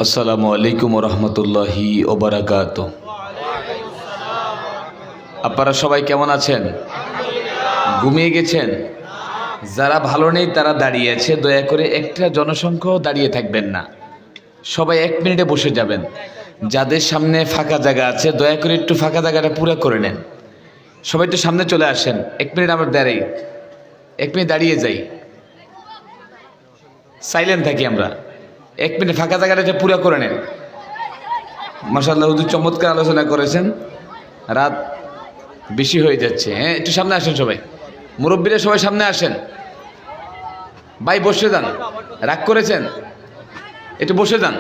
আসসালামু আলাইকুম রহমতুল্লাহি ওবারাকাত। আপনারা সবাই কেমন আছেন? ঘুমিয়ে গেছেন? যারা ভালো নেই তারা দাঁড়িয়ে আছে, দয়া করে একটা জনসংখ্যাও দাঁড়িয়ে থাকবেন না, সবাই 1 মিনিটে বসে যাবেন। যাদের সামনে ফাঁকা জায়গা আছে দয়া করে একটু ফাঁকা জায়গাটা পুরো করে নেন। সবাই একটু সামনে চলে আসেন, 1 মিনিট আমরা দাঁড়াই, 1 মিনিট দাঁড়িয়ে যাই, সাইলেন্ট থাকি আমরা। 1 মিনিট ফাঁকা জায়গাটা পুরো করে নেন। মাশাআল্লাহ, হুজুর চমৎকার আলোচনা করেছেন, রাত বেশি হয়ে যাচ্ছে। হ্যাঁ, একটু সামনে আসেন সবাই, মুরব্বীরা সবাই সামনে আসেন। ভাই বসে যান, রাগ করেছেন? একটু বসে যান,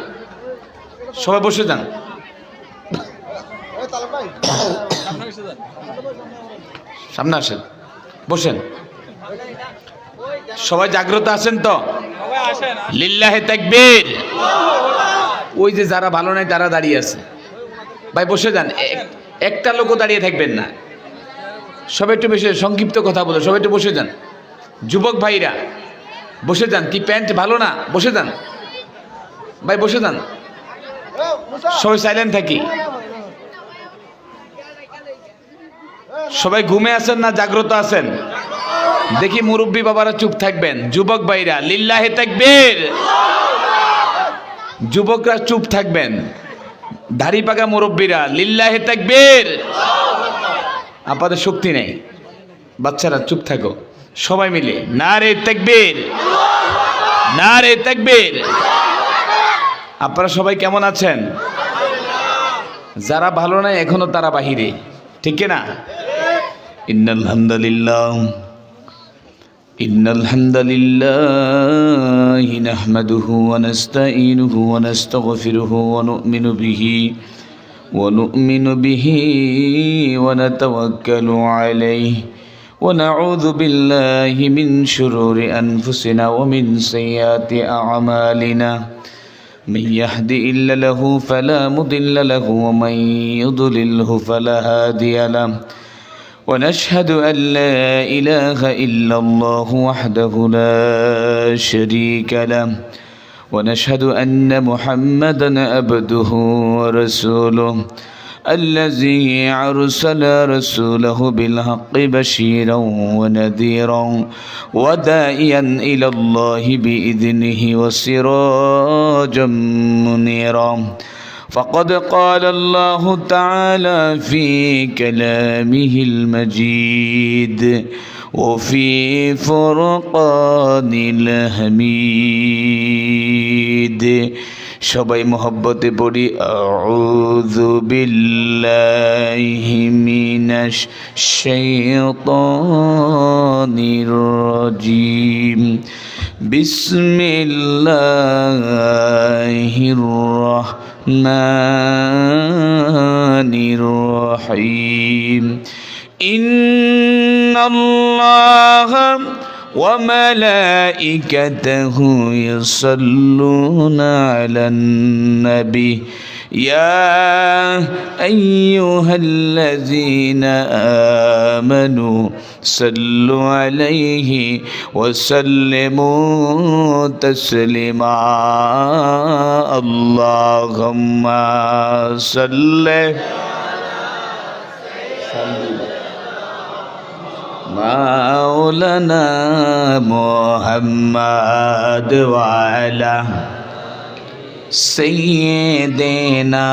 সবাই বসে যান। সামনে আসেন, বসেন। সবাই জাগ্রত আছেন তো? লিল্লাহে তাকবীর। ওই যে যারা ভালো নাই তারা দাঁড়িয়ে আছে, ভাই বসে যান, একটা লোকও দাঁড়িয়ে থাকবেন না। সবাই একটু বেশি সংক্ষিপ্ত কথা বলে, সবাই একটু বসে যান। যুবক ভাইরা বসে যান, কি প্যান্ট ভালো না? বসে যান ভাই, বসে যান, সবাই সাইলেন্ট থাকি। সবাই ঘুমে আছেন না জাগ্রত আছেন? দেখি মুরব্বী বাবারা চুপ থাকবেন। যুবক ভাইরা লিল্লাহে তাকবীর। যুবকরা চুপ থাকবেন। দাড়ি পাকা মুরব্বীরা লিল্লাহে তাকবীর। আপনাদের শক্তি নেই, বাচ্চারা চুপ থাকো। সবাই মিলে নারে তাকবীর, নারে তাকবীর। আপনারা সবাই কেমন আছেন? যারা ভালো নাই এখনো তারা বাহিরে, ঠিক না? ইন্নাল হামদুলিল্লাহ ইন্নাল হামদুলিল্লাহি নাহমাদুহু ওয়া নাস্তাঈনুহু ওয়া নাস্তাগফিরুহু ওয়া নু'মিনু বিহি ওয়া নাতাওয়াক্কালু আলাইহি ওয়া নাউযু বিল্লাহি মিন শুরুরি আনফুসিনা ওয়া মিন সাইয়্যাতি আ'মালিনা। من يهدِ له فلا مضل له ومن يضلله فلا هادي له ونشهد أن لا إله إلا الله وحده لا شريك له ونشهد أن محمدا عبده ورسوله الذي أرسل رسوله بالحق بشيرا ونذيرا وداعيا إلى الله بإذنه وسراجا منيرا. فقد قال الله تعالى في كلامه المجيد وفي فرقان الحميد। সবাই মহব্বতে পড়ি আউযু বিল্লাহি মিনাশ শাইতানির রাজিম। বিসমিল্লাহির রাহমানির রাহিম। ইন্নাল্লাহা وملائكته يصلون على النبي يا أيها الذين آمنوا صلوا عليه وسلموا تسليما اللهم صل মাওলানা মুহাম্মদ ওয়া আলা সাইয়্যিদিনা।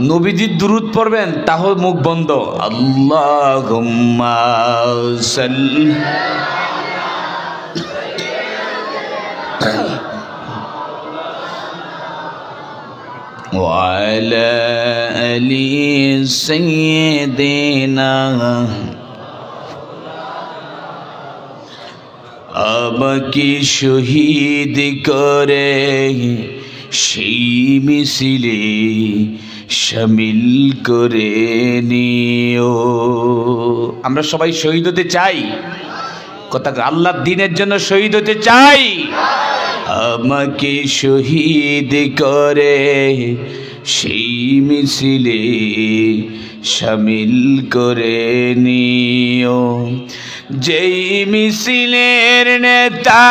নবীজির দুরূদ পড়বেন, তাও মুখ বন্ধ। আল্লাহুম্মা সাল্লি وعلى آل سيدنا আমাকে শহীদ করে সেই মিছিলে শামিল করে নিও। আমরা সবাই শহীদ হতে চাই, কথা আল্লাহর দ্বীনের জন্য শহীদ হতে চাই। আমাকে শহীদ করে সেই মিছিলে শামিল করে নিও। যেই মিছিলের নেতা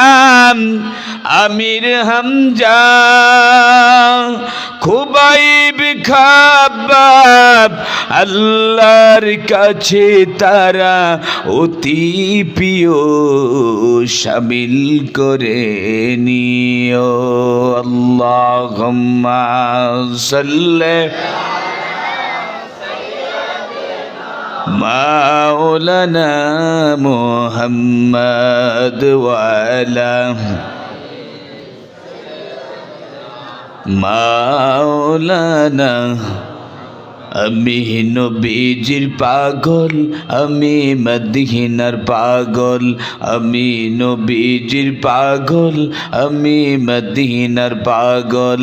আমির হামজা খুবাইব খাব্বাব আল্লাহর কাছে তারা অতি প্রিয় শামিল করে নিও আল্লাহুম্মা সাল্লি মাওলানা মুহাম্মদ ওয়া আলা মাওলানা আমি নবীজির পাগল আমি মদিনার পাগল আমি নবীজির পাগল আমি মদিনার পাগল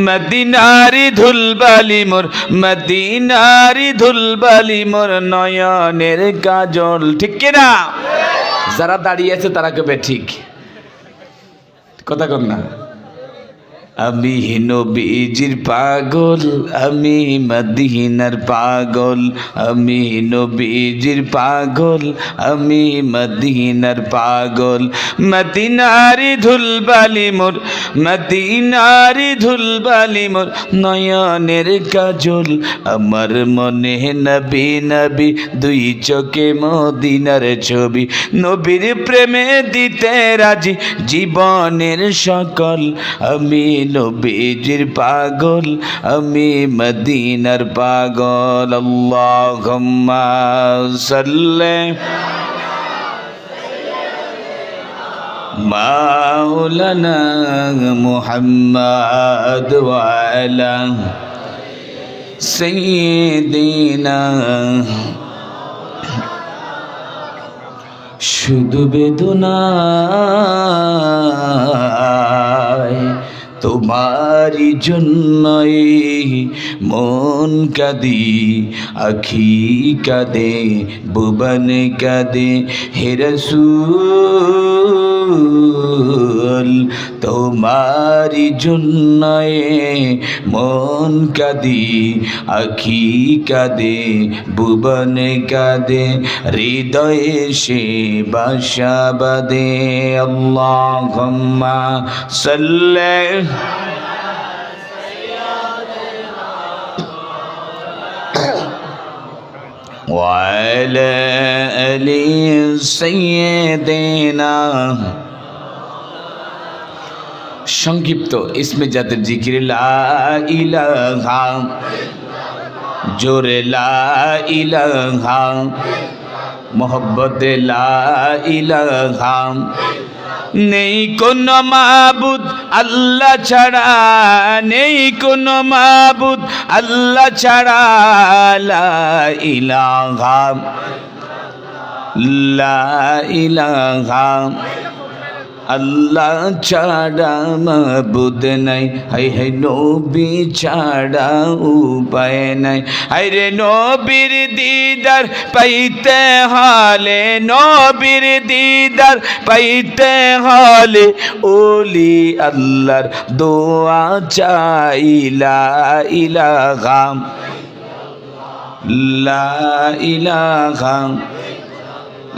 মদিনারি ধুলবালি মোর মদিনারি ধুলবালি মোর নয়নের কাজল ঠিক কি না যারা দাঁড়িয়ে আছে তারা কবে ঠিক কথা কর না আমি নবীজির পাগল আমি মদিনার পাগল আমি নবীজির পাগল আমি মদিনার পাগল মদিনারি ধুলবালি মোর মদিনারি ধুলবালি মোর নয়নের কাজল আমার মনে নবী নবী দুই চোখে মদিনার ছবি নবীর প্রেমে দিতে রাজি জীবনের সকল আমি নবীজির পাগল আমি মদিনার পাগল আল্লাহুম্মা সাল্লি মাওলানা মুহাম্মদ ওয়া আলা সাইয়্যিদিনা শুধু বেদনায় তোমারি জন্যই মন কাঁদি আখি কাঁদে ভুবন কাঁদে হে রাসূল তোমারি জন্যই মন কাঁদি আখি কাঁদে ভুবন কাঁদে হৃদয়ে সে বাসা বাঁধে আল্লাহুম্মা সাল্লি وعلى آل سيدنا সংক্ষিপ্ত ইসমে জাতের জিকির লা ইলাহা জোরে লা ইলাহা মোহব্বতে লা ইলাহা নেই কোন মাবুদ আল্লাহ ছাড়া নেই কোন মাবুদ আল্লাহ ছাড়া লা ইলাহা লা ইলাহা আল্লাহ ছাড়া মাবুদ নাই হাই হাই নবী ছাড়া উপায় নাই হাই রে নবীর দিদার পাইতে হলে নবীর দিদার পাইতে হলে ওলি আল্লাহর দোয়া চাই লা ইলাহা লা ইলাহা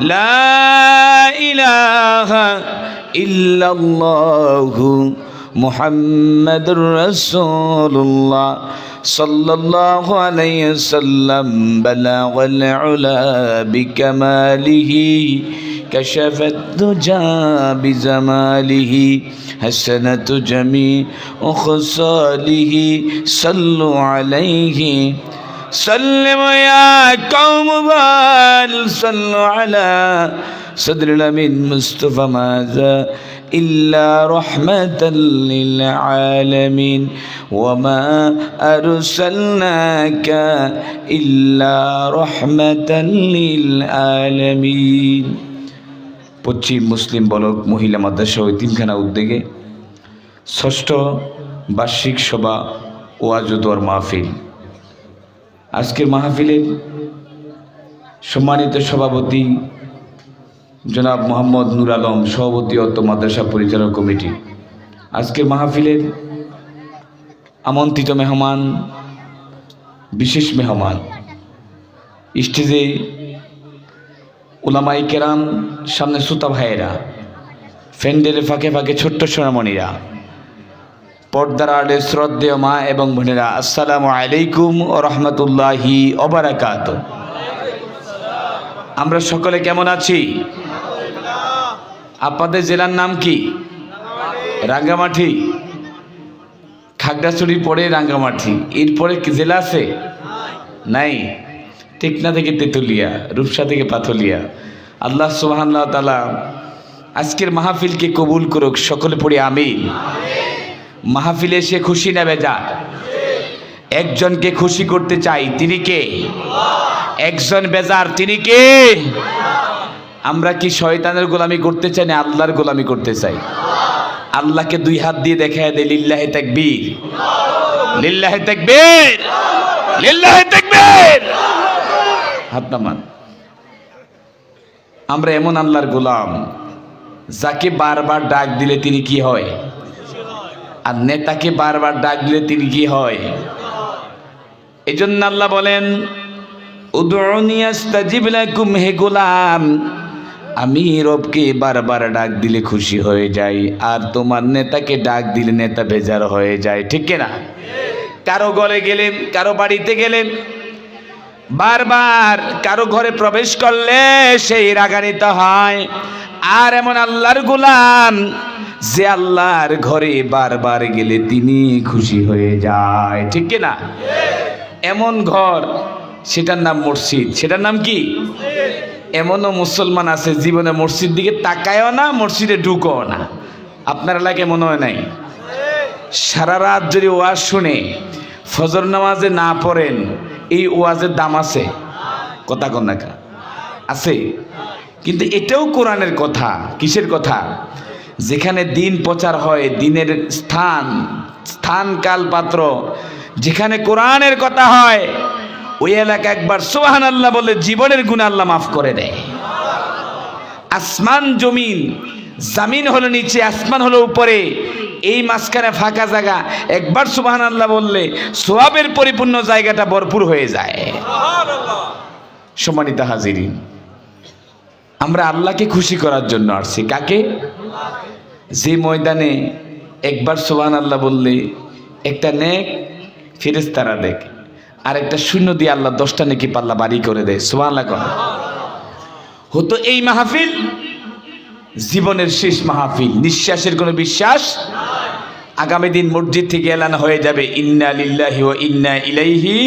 লা ইলাহা ইল্লাল্লাহু মুহাম্মাদুর রাসূলুল্লাহ সাল্লাল্লাহু আলাইহি ওয়াসাল্লাম বালাগাল উলা বিকামালিহি কাশাফাত দুজা বিজামালিহি হাসানাতু জামিউ খাসালিহি সাল্লু আলাইহি سلموا يا قوم بل صلوا على صدر الأمين مصطفى ماذا إلا رحمة للعالمين وما أرسلناك إلا رحمة للعالمين পশ্চিম মুসলিম বলক মহিলা মাদ্রাসা ও তিনখানা উদ্যোগে ষষ্ঠ বার্ষিক সভা ওয়াজ ও দোয়ার মাহফিল আজকের মাহফিলের সম্মানিত সভাপতি জনাব মোহাম্মদ নূর আলম সভাপতি অত্র মাদ্রাসা পরিচালক কমিটি আজকের মাহফিলের আমন্ত্রিত মেহমান বিশেষ মেহমান স্টেজে উলামায়ে কেরাম সামনে শ্রোতা ভাইয়েরা ফ্যান্ডেলের ফাঁকে ফাঁকে ছোট্ট সোনামণিরা, পর্দার আড়ে শ্রদ্ধেয় মা এবং বোনেরা, আসসালামু আলাইকুম ওয়া রাহমাতুল্লাহি ওয়া বারাকাতুহু। আমরা সকলে কেমন আছি? আপনাদের জেলার নাম কি? রাঙ্গামাটি। খাগড়াছড়ির পরে রাঙ্গামাটি, এরপরে কি জেলা আছে? নাই। টেকনা থেকে তেতুলিয়া, রূপসা থেকে পাথলিয়া। আল্লাহ সুবহানাহু ওয়া তাআলা আজকের মাহফিলকে কবুল করুক। সকলে পড়ি আমিন। মাহফিলে এসে খুশি না বেজার? একজনকে খুশি করতে চাই, তিনি কে? একজন বেজার, তিনি কে? আমরা কি শয়তানের গোলামি করতে চাই না আল্লাহর গোলামি করতে চাই? আল্লাহকে দুই হাত দিয়ে দেখায় দেয় লিল্লাহি তাকবীর, লিল্লাহি তাকবীর, লিল্লাহি তাকবীর। হাত নামান। আমরা এমন আল্লাহর গোলাম যাকে বারবার ডাক দিলে তিনি কি হয়? আর নেতাকে বারবার ডাক দিলে তিনি কি হয়? এজন্য আল্লাহ বলেন, উদউনি আস্তাজিব লাকুম, হে গোলাম আমি রবকে বারবার ডাক দিলে খুশি হয়ে যাই, আর তোমার নেতাকে ডাক দিলে নেতা বেজার হয়ে যায়। ঠিক কিনা? কারো ঘরে গেলেন, কারো বাড়িতে গেলেন, বারবার কারো ঘরে প্রবেশ করলে সেই রাগান্বিত হয়। আর এমন আল্লাহর গোলাম যে আল্লাহর ঘরে বারবার গেলে তিনি খুশি হয়ে যায়। ঠিক কিনা? এমন ঘর, সেটার নাম মসজিদ। সেটার নাম কি? এমনও মুসলমান আছে জীবনে মসজিদ দিকে তাকায়ও না, মসজিদে ঢুকও না। আপনার এলাকায় মনে হয় নাই? সারা রাত যদি ওয়াজ শুনে ফজর নামাজে না পড়েন, এই ওয়াজের দাম আছে? কথা কন না আছে? কিন্তু এটাও কোরআনের কথা। কিসের কথা? যেখানে দিন প্রচার হয়, দিনের স্থান কাল পাত্র যেখানে কোরআনের কথা হয়, ওই এলাকা একবার সুবহানাল্লাহ বলে জীবনের গুনাহ আল্লাহ মাফ করে দেয়। আসমান জমিন, জমিন হলো নিচে, আসমান হলো উপরে, এই মাঝখানে ফাঁকা জায়গা, একবার সুবহানাল্লাহ বললে সওয়াবের পরিপূর্ণ জায়গাটা ভরপুর হয়ে যায়। সম্মানিত হাজিরিন, আমরা আল্লাহকে খুশি করার জন্য আসছি। কাকে? যে ময়দানে একবার সুবহানাল্লাহ বললে একটা নেক ফেরেশতারা দেখে, আর একটা শূন্য দিয়ে আল্লাহ 10টা নেকি পাল্লা বাড়ি করে দেয়। সুবহানাল্লাহ কর। হতো এই মাহফিল জীবনের শেষ মাহফিল, নিঃশ্বাসের কোনো বিশ্বাস। আগামী দিন মসজিদ থেকে এলান হয়ে যাবে ইন্না লিল্লাহি ওয়া ইন্না ইলাইহি।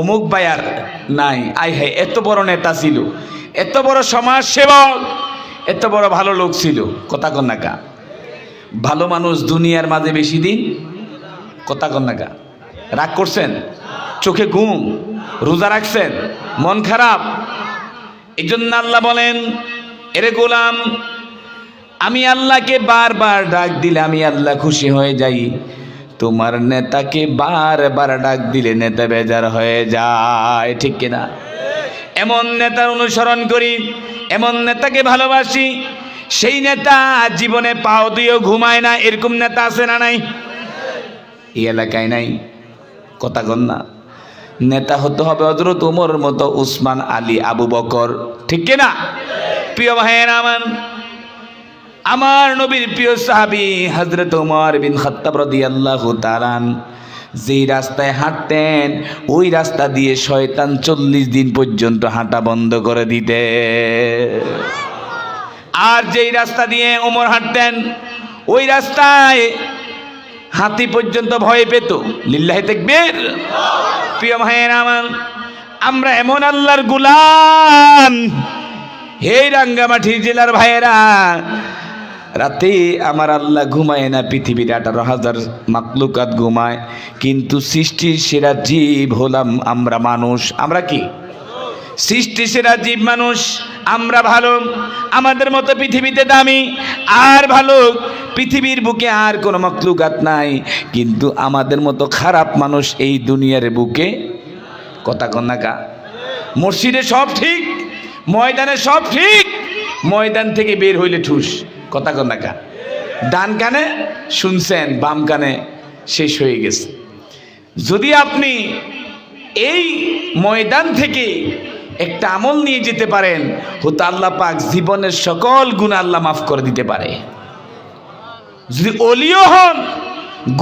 অমুক বায়ার নাই, আই হায় এত বড় নেতা ছিল, এত বড় সমাজ সেবক, এত বড় ভালো লোক ছিল। কথা কন না কা? ভালো মানুষ দুনিয়ার মাঝে বেশি দিন। কথা কন না কা? রাগ করছেন? চোখে ঘুম? রোজা রাখছেন? মন খারাপ? এই জন্য আল্লাহ বলেন, এরে গোলাম আমি আল্লাহকে বারবার ডাক দিলে আমি আল্লাহ খুশি হয়ে যাই, তোমার নেতাকে বারবার ডাক দিলে নেতা বেজার হয়ে যায়। ঠিক কিনা? এমন নেতার অনুসরণ করি, এমন নেতাকে ভালোবাসি, সেই নেতা জীবনে পাও দিয়েও ঘুমায় না। এরকম নেতা আছে না নাই? এই এলাকায় নাই? কথা কন না? নেতা হতে হবে হযরত ওমর মতো, উসমান, আলী, আবু বকর। ঠিক কিনা? প্রিয় ভাইয়েরা আমার নবীর প্রিয় সাহাবী হযরত ওমর বিন খাত্তাব রাদিয়াল্লাহু তাআলা যেই রাস্তায় হাঁটতেন, ওই রাস্তা দিয়ে শয়তান 40 দিন পর্যন্ত হাঁটা বন্ধ করে দিতে। আর যেই রাস্তা দিয়ে ওমর হাঁটতেন, ওই রাস্তায় হাতি পর্যন্ত ভয় পেত। লিল্লাহি তাকবীর। প্রিয় ভাইয়েরা আমরা এমন আল্লাহর গোলাম, হে রাঙ্গামাটি জেলার ভাইয়েরা, রাতে আমার আল্লাহ ঘুমায় না, পৃথিবীর 18,000 মাখলুকাত ঘুমায়, কিন্তু সৃষ্টির সেরা জীব হলাম আমরা মানুষ। আমরা কি? সৃষ্টির সেরা জীব মানুষ। আমরা ভালো, আমাদের মতো পৃথিবীতে দামি আর ভালো পৃথিবীর বুকে আর কোনো মাখলুকাত নাই, কিন্তু আমাদের মতো খারাপ মানুষ এই দুনিয়ার বুকে। কথা কন না কা? মসজিদে সব ঠিক, ময়দানে সব ঠিক, ময়দান থেকে বের হইলে ঠুস। কথা কন না কা? ডান কানে শুনছেন, বাম কানে শেষ হয়ে গেছে। যদি আপনি এই ময়দান থেকে একটা আমল নিয়ে যেতে পারেন, হয়তো আল্লাহ পাক জীবনের সকল গুনাহ আল্লাহ মাফ করে দিতে পারে। যদি ওলিও হন,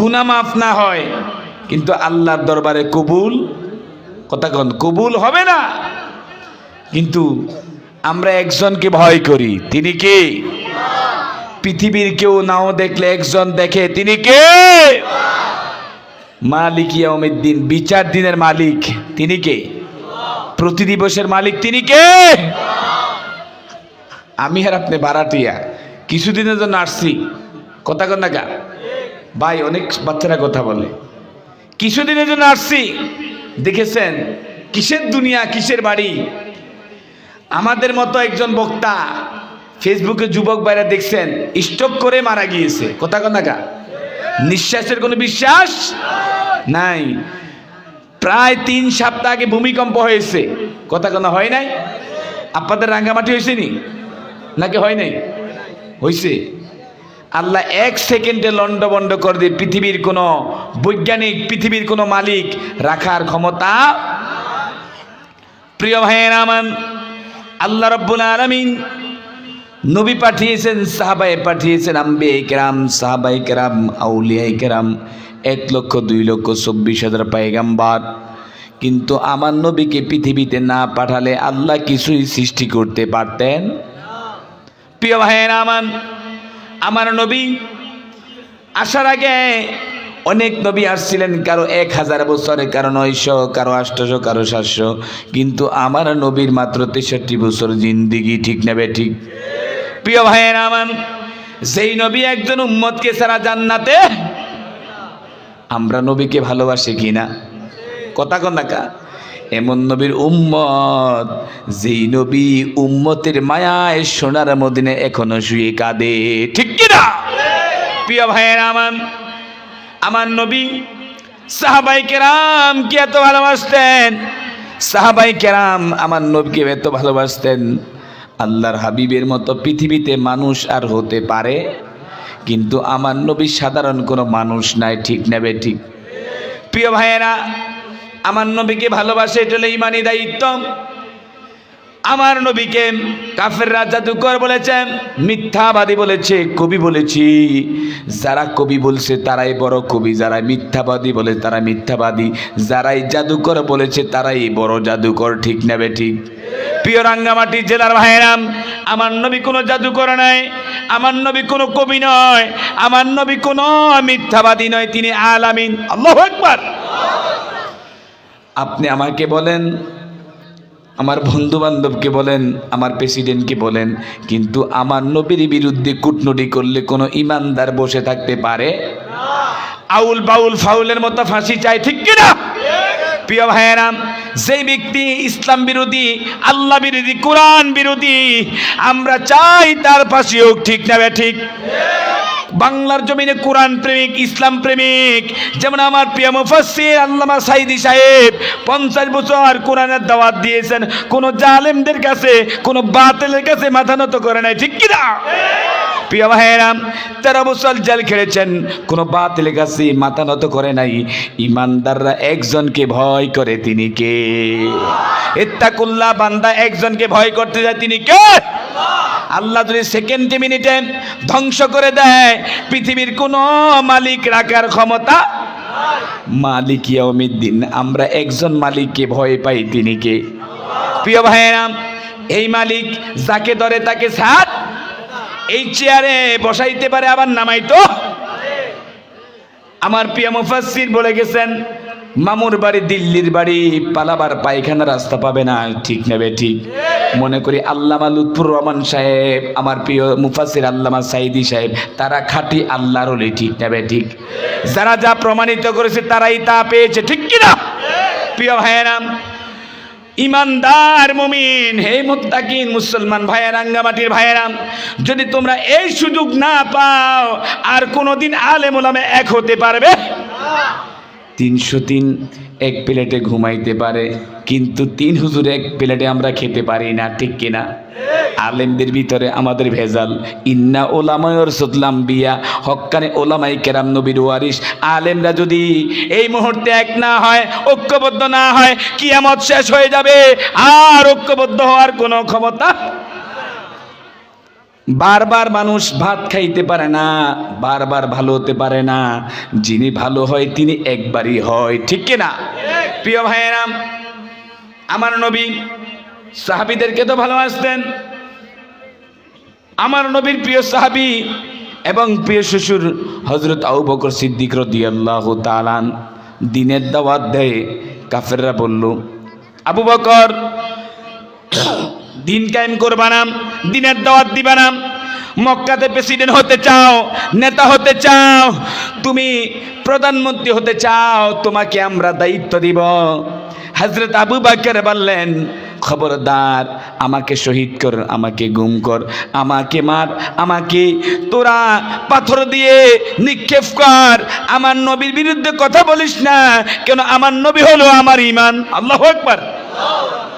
গুনাহ মাফ না হয়, কিন্তু আল্লাহর দরবারে কবুল, কথা কন, কবুল হবে না। কিন্তু আমরা একজনকে ভয় করি, তিনি কে? পৃথিবীর কেউ নাও দেখলে একজন দেখে, তিনি কে? মালিক ইয়াউমিদ্দিন, বিচার দিনের মালিক, তিনি কে? প্রতি দিবসের মালিক, তিনি কে? আমি আর আপনি ভাড়াটিয়া, কিছুদিনের জন্য আসছি, কথা কন না কা ভাই? অনেক বাচ্চারা কথা বলে, কিছুদিনের জন্য আসছি। দেখেছেন কিসের দুনিয়া, কিসের বাড়ি? আমাদের মতো একজন বক্তা ফেসবুকে যুবক ভাইরা দেখছেন স্ট্রোক করে মারা গিয়েছে, কথা কন না কা? নিঃশ্বাসের কোনো বিশ্বাস নাই। প্রায় 3 সপ্তাহ আগে ভূমিকম্প হয়েছে, কথা কন, হয় নাই? আপনাদের রাঙ্গামাটি হয়েছে নি নাকি হয় নাই? হয়েছে। আল্লাহ 1 সেকেন্ডে লন্ডভন্ড করে দিয়ে পৃথিবীর কোনো বৈজ্ঞানিক, পৃথিবীর কোনো মালিক রাখার ক্ষমতা। প্রিয় ভাইয়েরা আমার, আল্লাহ রাব্বুল আলামিন নবী পাঠিয়েছেন, সাহাবায়ে পাঠিয়েছেন, আম্বিয়ায়ে কেরাম, সাহাবায়ে কেরাম, আউলিয়ায়ে কেরাম, 1,02,24,000 পয়গাম্বার। কিন্তু আমার নবীকে পৃথিবীতে না পাঠালে আল্লাহ কিছুই সৃষ্টি করতে পারতেন। প্রিয় ভাইয়েরা আমার নবী আসার আগে অনেক নবী আসছিলেন, কারো 1000 বছরে, কারো 900, কারো 800, কারো 700, কিন্তু আমার নবীর মাত্র 63 বছর জিন্দিগি, ঠিক না ঠিক? প্রিয় ভাইয়েরা আমার, যেই নবী একজন উম্মতকে ছাড়া জান্নাতে, আমরা নবীকে ভালোবাসি কিনা? কথা কন না কা? এমন নবীর উম্মত, যেই নবী উম্মতের মায়ায় সোনার মদিনায় এখনো শুয়ে কাঁদে, ঠিক কিনা? প্রিয় ভাইয়েরা আমার নবী সাহাবায়ে কেরাম কে এত ভালোবাসতেন, সাহাবায়ে কেরাম আমার নবীকে এত ভালোবাসতেন। আল্লাহর হাবিবের মতো পৃথিবীতে মানুষ আর হতে পারে, কিন্তু আমার নবী সাধারণ কোনো মানুষ নাই, ঠিক না ঠিক? প্রিয় ভাইয়েরা, আমার নবীকে ভালোবাসে, এটা হলো ইমানি দায়িত্ব। আমার নবীকে কাফেররা জাদুকর বলেছে, মিথ্যাবাদী বলেছে, কবি বলেছি। যারা কবি বলছে তারাই বড় কবি, যারা মিথ্যাবাদী বলে তারা মিথ্যাবাদী, যারাই জাদুকর বলেছে তারাই বড় জাদুকর, ঠিক না ঠিক? প্রিয় রাঙ্গামাটি জেলার ভাইয়েরাম, আমার নবী কোনো জাদুকর নয়, আমার নবী কোনো কবি নয়, আমার নবী কোনো মিথ্যাবাদী নয়, তিনি আলামিন। আল্লাহু আকবার। আপনি আমাকে বলেন, আমার বন্ধু বান্ধবকে বলেন, আমার প্রেসিডেন্টকে বলেন, কিন্তু আমার নবীর বিরুদ্ধে কূটনীতি করলে কোনো ইমানদার বসে থাকতে পারে? আউল বাউল ফাউলের মতো ফাঁসি চাই, ঠিক কিনা? প্রিয় ভাইয়েরা, যে ব্যক্তি ইসলাম বিরোধী, আল্লাহ বিরোধী, কোরআন বিরোধী, আমরা চাই তার ফাঁসি হোক, ঠিক না ঠিক? বাংলার জমিনে কোরআন প্রেমিক, ইসলাম প্রেমিক, যেমন আমার প্রিয় মুফাসসির আল্লামা সাইদি সাহেব 50 বছর কোরআনের দাওয়াত দিয়েছেন, কোন জালেমদের কাছে, কোন বাতিলের কাছে মাথা নত করে নাই, ঠিক কিনা? প্রিয় ভাইয়েরা, 13 বছর জেল খেটেছেন, কোন বাতিলের কাছে মাথা নত করে নাই। ইমানদাররা একজনকে ভয় করে, তিনি কে? ইত্তাকুল্লাহ, বান্দা একজনকে ভয় করতে যায়, তিনি কে? আল্লাহ যদি সেকেন্ডে মিনিটে ধ্বংস করে দেয়, পৃথিবীর কোন মালিক রাখার ক্ষমতা। মালিক ইয়াউমিদ্দিন, আমরা একজন মালিককে ভয় পাই, তিনি কে? প্রিয় ভাইয়েরা, এই মালিক যাকে ধরে তাকে ছাড়, এই চেয়ারে বসাইতে পারে, আবার নামাইতো। আমার প্রিয় মুফাসসির বলে গেছেন, মামুর বাড়ি, দিল্লির বাড়ি, পালাবার পায়খানা রাস্তা পাবে না, ঠিক নেবে ঠিক? মনে করি আল্লামা লুৎফুর রহমান সাহেব, আমার প্রিয় মুফাসসির আল্লামা সাইদি সাহেব, তারা খাঁটি আল্লাহর ওলি, ঠিক নেবে ঠিক? যারা যা প্রমাণিত করেছে তারাই তা পেয়েছে, ঠিক কিনা? প্রিয় ভাইয়েরা, ইমানদার মুমিন, হে মুত্তাকিন মুসলমান ভাইয়েরা, রাঙ্গামাটির ভাইয়েরা, যদি তোমরা এই সুযোগ না পাও, আর কোনোদিন আলেম ওলামা এক হতে পারবে? 303 এক প্লেটে ঘুমাইতে পারে, কিন্তু 3 হুজুর এক প্লেটে আমরা খেতে পারি না, ঠিক কিনা? আলেমদের ভিতরে আমাদের ভেজাল। ইন্না ওলামায়র সুতলাম বিয়া, হক্কানে ওলামাই কেরাম নবীর ওয়ারিস। আলেমরা যদি এই মুহূর্তে এক না হয়, ঐক্যবদ্ধ না হয়, কিয়ামত শেষ হয়ে যাবে, আর ঐক্যবদ্ধ হওয়ার কোনো ক্ষমতা। বারবার মানুষ ভাত খাইতে পারে না, বারবার ভালো হতে পারে না। যিনি ভালো হয় তিনি একবারই হয়, ঠিক কিনা? প্রিয় ভাইয়েরা, আমার নবী সাহাবীদেরকে তো ভালোবাসতেন। আমার নবীর প্রিয় সাহাবী এবং প্রিয় শ্বশুর হযরত আবু বকর সিদ্দিক রাদিয়াল্লাহু তাআলা দিনের দাওয়াত দেয়। কাফেররা বলল, আবু বকর দিন কায়েম করবা না, দিনের দাওয়াত দিবা না, মক্কাতে প্রেসিডেন্ট হতে চাও, নেতা হতে চাও, তুমি প্রধানমন্ত্রী হতে চাও, তোমাকে আমরা দায়িত্ব দিব। হযরত আবু বকর বললেন, খবরদার, আমাকে শহীদ কর, আমাকে গুম কর, আমাকে মার, আমাকে তোরা পাথর দিয়ে নিক্ষেপ কর, আমার নবীর বিরুদ্ধে কথা বলিস না, কেন আমার নবী হলো আমার ঈমান। আল্লাহু আকবার।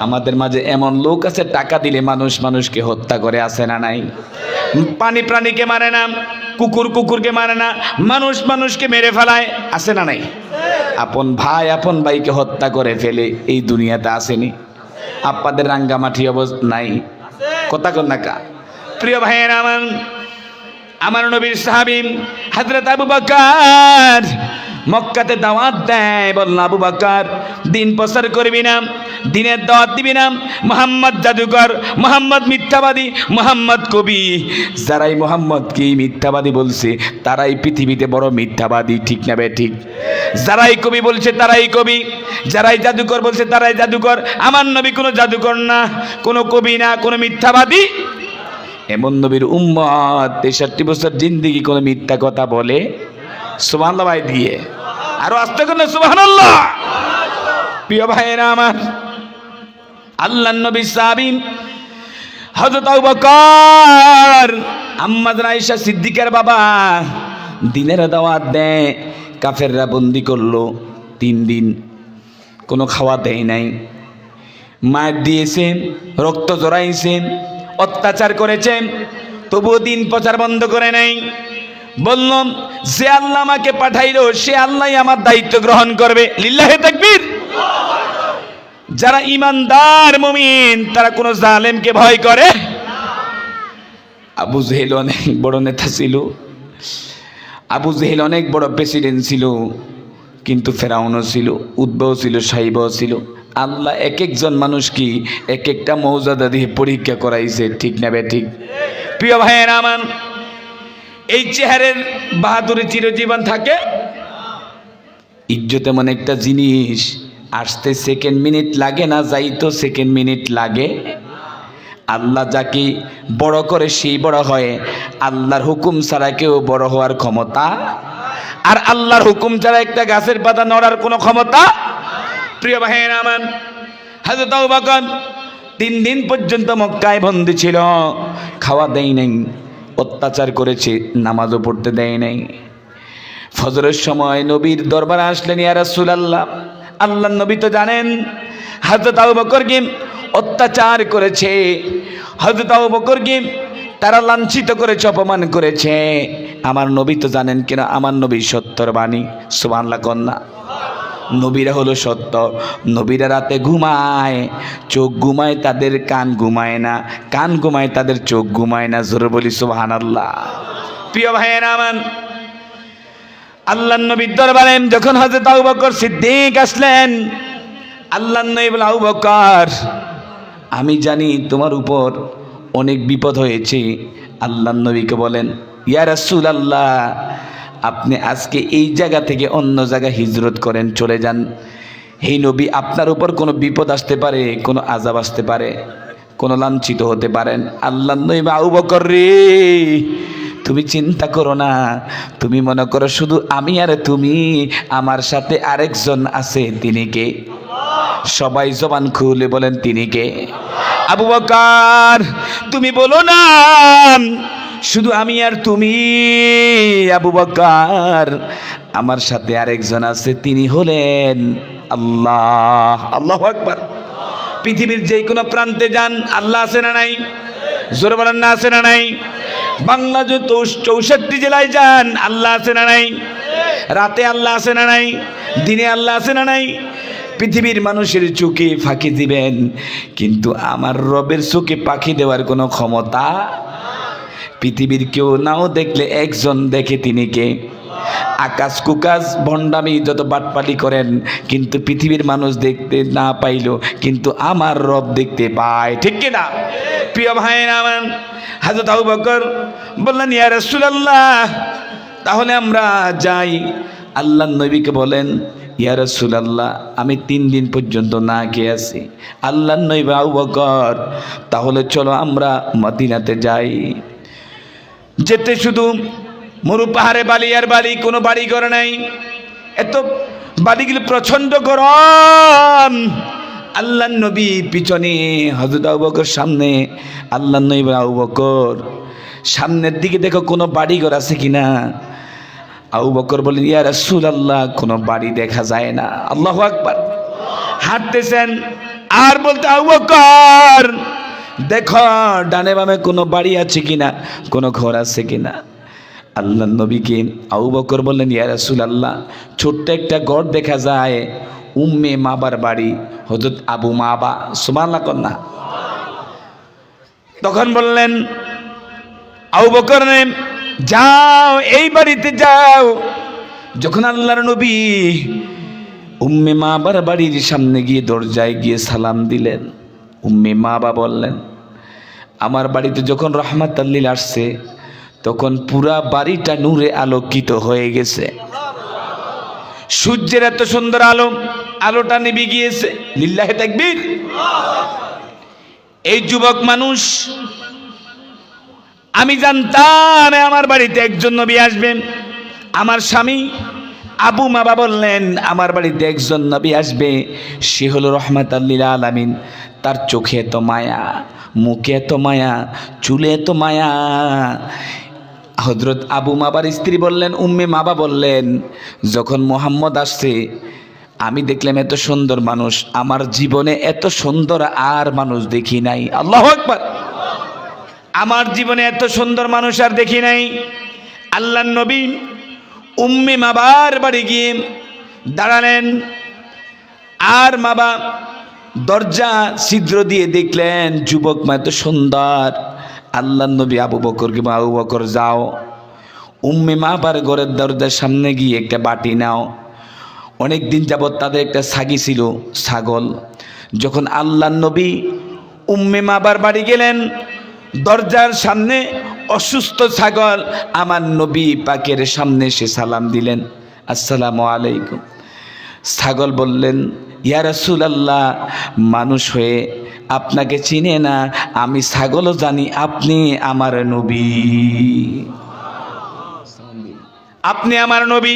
আমাদের মাঝে এমন লোক আছে, টাকা দিলে মানুষ মানুষকে হত্যা করে, আছে না নাই? পানি প্রাণীকে মারে না, কুকুর কুকুরকে মারে না, মানুষ মানুষকে মেরে ফেলায়, আছে না নাই? আপন ভাইকে হত্যা করে ফেলে, এই দুনিয়াতে আসেনি? আপনাদের রাঙ্গামাটি অবস্থা নাই? কথা কন না কা? প্রিয় ভাইয়েরা, আমার নবীর সাহাবী হযরত আবু বকর মক্কাতে দাওয়াত দেয়। বলল, আবু বকর, দিন প্রচার করবি না, দিনের দাওয়াত দিবি না। মুহাম্মদ জাদুকর, মুহাম্মদ মিথ্যাবাদী, মুহাম্মদ কবি। যারাই মুহাম্মদকে মিথ্যাবাদী বলছে তারাই পৃথিবীতে বড় মিথ্যাবাদী, ঠিক না বে ঠিক? যারাই কবি বলছে তারাই কবি, যারাই জাদুকর বলছে তারাই জাদুকর। আমার নবী কোনো জাদুকর না, কোনো কবি না, কোনো মিথ্যাবাদী। এমন নবীর উম্মত 63 বছর জিন্দেগি কোনো মিথ্যা কথা বলে? সুবহানাল্লাহ ভাই দিয়ে আরো আস্তে করে সুবহানাল্লাহ। প্রিয় ভাইয়েরা আমার, আল্লাহর নবী সাহাবী হযরত আবু বকর আম্মা আয়েশা সিদ্দিকার বাবা দিনের দাওয়াত দেয়। কাফেররা বন্দি করলো 3 দিন, কোনো খাওয়া দেয় নাই, মার দিয়েছেন, রক্ত জড়াইছেন, অত্যাচার করেছেন, তবুও দিন প্রচার বন্ধ করে নাই। বললাম, যে আল্লাহ আমাকে পাঠাইলো সে আল্লাহই আমার দায়িত্ব গ্রহণ করবে। লিল্লাহি তাকবীর। যারা ইমানদার মুমিন তারা কোনো জালেমকে ভয় করে? আবু জেহেল অনেক বড় নেতা ছিল, আবু জেহেল অনেক বড় প্রেসিডেন্ট ছিল, কিন্তু ফেরাউনও ছিল, উদ্বাও ছিল, সাইবাও ছিল। আল্লাহ এক একজন মানুষকে এক একটা মর্যাদা দিয়ে পরীক্ষা করাইছে, ঠিক না বে ঠিক? প্রিয় ভাইয়েরা আমার, এই চেহারের বাহাদুরি চিরজীবন থাকে? ইজ্জত এমন একটা জিনিস, আসতে সেকেন্ড মিনিট লাগে না, যাইতো সেকেন্ড মিনিট লাগে। আল্লাহ যাকে বড় করে সেই বড় হয়। আল্লাহর হুকুম ছাড়া কেউ বড় হওয়ার ক্ষমতা, আর আল্লাহর হুকুম ছাড়া একটা গাছের পাতা নড়ার কোনো ক্ষমতা। প্রিয় ভাইয়েরা আমার, হযরত আবু বকর 3 দিন পর্যন্ত মক্কায় বন্দী ছিল, খাওয়া দেয় নাই, অত্যাচার করেছে, নামাজও পড়তে দেয় নাই। ফজরের সময় নবীর দরবারে আসলেন, ইয়া রাসূলুল্লাহ, আল্লাহর নবী তো জানেন হযরত আবু বকরকে অত্যাচার করেছে, হযরত আবু বকরকে তারা লাঞ্ছিত করেছে, অপমান করেছে। আমার নবী তো জানেন কিনা আমার নবী সত্যর বাণী। সুবহানাল্লাহ কন্যা। নবীরা হলো সত্য। নবীরা রাতে ঘুমায়, চোখ ঘুমায়, তাদের কান ঘুমায় না, কান ঘুমায়, তাদের চোখ ঘুমায় না। জোরে বলি সুবহানাল্লাহ। প্রিয় ভাইয়েরা আমার, আল্লাহর নবীর দরবারে যখন হযরত আবু বকর সিদ্দিক আসলেন, আল্লাহর নবী বলেন, আবু বকর, আমি জানি তোমার উপর অনেক বিপদ হয়েছে। আল্লাহর নবীকে বলেন, ইয়া রাসূলুল্লাহ, আপনি আজকে এই জায়গা থেকে অন্য জায়গায় হিজরত করেন, চলে যান। হে নবী, আপনার উপর কোনো বিপদ আসতে পারে, কোনো আযাব আসতে পারে, কোনো লাঞ্ছিত হতে পারেন। আল্লাহর নবী, আবু বকর রে, তুমি চিন্তা করো না, তুমি মনে করো শুধু আমি আর তুমি, আমার সাথে আরেকজন আছে, তিনি কে? সবাই জবান খুলে বলেন, তিনি কে? আবু বকর, তুমি বলো না শুধু আমি আর তুমি। আবু বকর, আমার সাথে আরেকজন আছে, তিনি হলেন আল্লাহ। আল্লাহু আকবার। পৃথিবীর যে কোনো প্রান্তে যান, আল্লাহ আছে না নাই? জোরে বলেন না, আছে না নাই? বাংলা যে 64 জেলায় যান, আল্লাহ আছে না নাই? রাতে আল্লাহ আছে না নাই? দিনে আল্লাহ আছে না নাই? পৃথিবীর মানুষের চোখে ফাঁকি দিবেন, কিন্তু আমার রবের চোখে পাখি দেওয়ার কোনো ক্ষমতা পৃথিবীর কেউ নাও দেখলে একজন দেখে, তিনি কে? আকাশ কুকাশ ভণ্ডামি যত বাটপাটি করেন, কিন্তু পৃথিবীর মানুষ দেখতে না পাইলো, কিন্তু আমার রব দেখতে পায়। ঠিক কিনা? প্রিয় ভাইয়েরা আমার, হযরত আবু বকর বললেন, ইয়া রাসূলুল্লাহ, তাহলে আমরা যাই। আল্লাহর নবীকে বলেন, ইয়া রাসূলুল্লাহ, আমি 3 দিন পর্যন্ত না খেয়ে আছি। আল্লাহর নবী, আবু বকর, তাহলে চলো আমরা মদিনাতে যাই। যেতে শুধু মরু পাহাড়ে বালি আর বালি, কোনো বাড়ি ঘর নাই। এত বাড়িগুলো প্রচন্ড গরম। আল্লাহর নবী পিছনে, হযরত আবু বকর সামনে। আল্লাহর নবী, আবু বকর, সামনের দিকে দেখো কোনো বাড়ি ঘর আছে কিনা। আবু বকর বলেন, ইয়া রাসূলুল্লাহ, কোনো বাড়ি দেখা যায় না। আল্লাহু আকবার। হাঁটতেছেন আর বলতে, আবু বকর, দেখো ডানে বামে কোনো বাড়ি আছে কিনা, কোনো ঘর আছে কিনা। আল্লাহর নবীকে আবু বকর বললেন, ইয়া রাসূলুল্লাহ, ছোট্ট একটা ঘর দেখা যায়, উম্মে মাবার বাড়ি, হযরত আবু মাবা। সুবহানাল্লাহ কন্যা। তখন বললেন আবু বকর, যাও এই বাড়িতে যাও। যখন আল্লাহর নবী উম্মে মাবার বাড়ির সামনে গিয়ে দরজায় গিয়ে সালাম দিলেন, উম্মে মাবা বললেন, আমার বাড়িতে যখন রাহমাতুল লিল আসছে, তখন পুরা বাড়িটা নূরে আলোকিত হয়ে গেছে। সূর্যের এত সুন্দর আলো, আলোটা নিভে গিয়েছে। লিল্লাহি তাকবীর। এই যুবক মানুষ, আমি জানতাম আমার বাড়িতে একজন নবী আসবেন। আমার স্বামী আবু মাবা বললেন, আমার বাড়িতে একজন নবী আসবে, সে হলো রাহমাতুল লিল আলামিন। তার চোখে এত মায়া, মুখে এত মায়া, চুলে এত মায়া। হযরত আবু মাবার স্ত্রী বললেন, উম্মে মাবা বললেন, যখন মুহাম্মদ আসছে, আমি দেখলাম এত সুন্দর মানুষ, আমার জীবনে এত সুন্দর আর মানুষ দেখি নাই। আল্লাহু আকবার। আমার জীবনে এত সুন্দর মানুষ আর দেখি নাই। আল্লাহর নবী উম্মে মাবার বাড়ি গিয়ে দাঁড়ালেন, আর মাবা দরজা ছিদ্র দিয়ে দেখলেন যুবক মা এত সুন্দর। আল্লাহর নবী আবু বকরকে, আবু বকর যাও, উম্মে মাবার ঘরের দরজার সামনে গিয়ে একটা বাটি নাও। অনেক দিন যাবৎ তাদের একটা ছাগি ছিল, ছাগল। যখন আল্লাহর নবী উম্মে মাবার বাড়ি গেলেন, দরজার সামনে অসুস্থ ছাগল, আমার নবী পাকের সামনে সে সালাম দিলেন, আসসালামু আলাইকুম। ছাগল বললেন, ইয়া রাসূলুল্লাহ, মানুষ হয়ে আপনাকে চিনে না, আমি ছাগলও জানি আপনি আমার নবী, আপনি আমার নবী।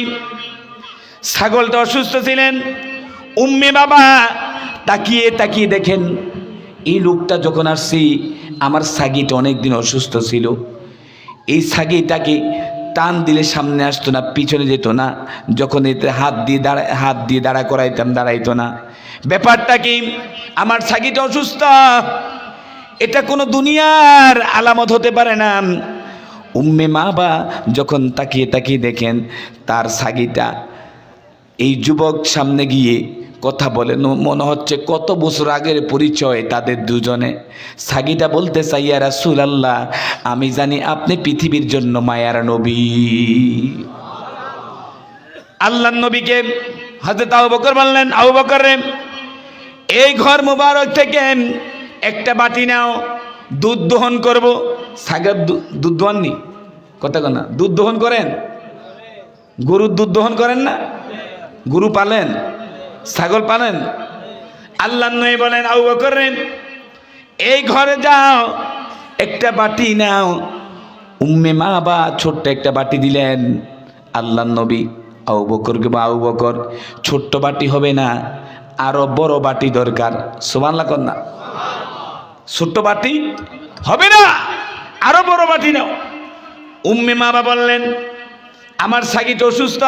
ছাগলটা অসুস্থ ছিলেন। উম্মে বাবা তাকিয়ে তাকিয়ে দেখেন, এই লোকটা যখন আসছি, আমার ছাগিটা অনেকদিন অসুস্থ ছিল। এই ছাগিটাকে টান দিলে সামনে আসতো না, পিছনে যেত না। যখন এতে হাত দিয়ে দাঁড়া করাইতাম, দাঁড়াইতো না। ব্যাপারটা কি? আমার ছাগিটা অসুস্থ, এটা কোনো দুনিয়ার আলামত হতে পারে না। উম্মে মাবা যখন তাকিয়ে তাকিয়ে দেখেন তার ছাগিটা, এই যুবক সামনে গিয়ে কথা বলেন, মনে হচ্ছে কত বছর আগের পরিচয় তাদের দুজনে। ছাগিটা বলতে চাই, ইয়া রাসূলুল্লাহ, আমি জানি আপনি পৃথিবীর জন্য মায়ার নবী। আল্লাহর নবীকে হযরত আবু বকর বললেন, আবু বকর রে, এই ঘর মুবারক থেকে একটা বাটি নাও, দুধ দহন করব। ছাগল দুধ দোহাননি? কথা না, দুধ দহন করেন? গরুর দুধ দহন করেন না? গরু পালেন, ছাগল পালেন? আল্লাহর নবী বলেন, আবু বকর রে, এই ঘরে যাও, একটা বাটি নাও। উম্মে মাবা ছোট্ট একটা বাটি দিলেন। আল্লাহর নবী আবু বকরকে, আবু বকর, ছোট্ট বাটি হবে না, আরো বড় বাটি দরকার। সুবহানাল্লাহ কন্যা। ছোট্ট বাটি হবে না, আরো বড় বাটি নাও। উম্মে মাবা বললেন, আমার ছাগিটা অসুস্থ,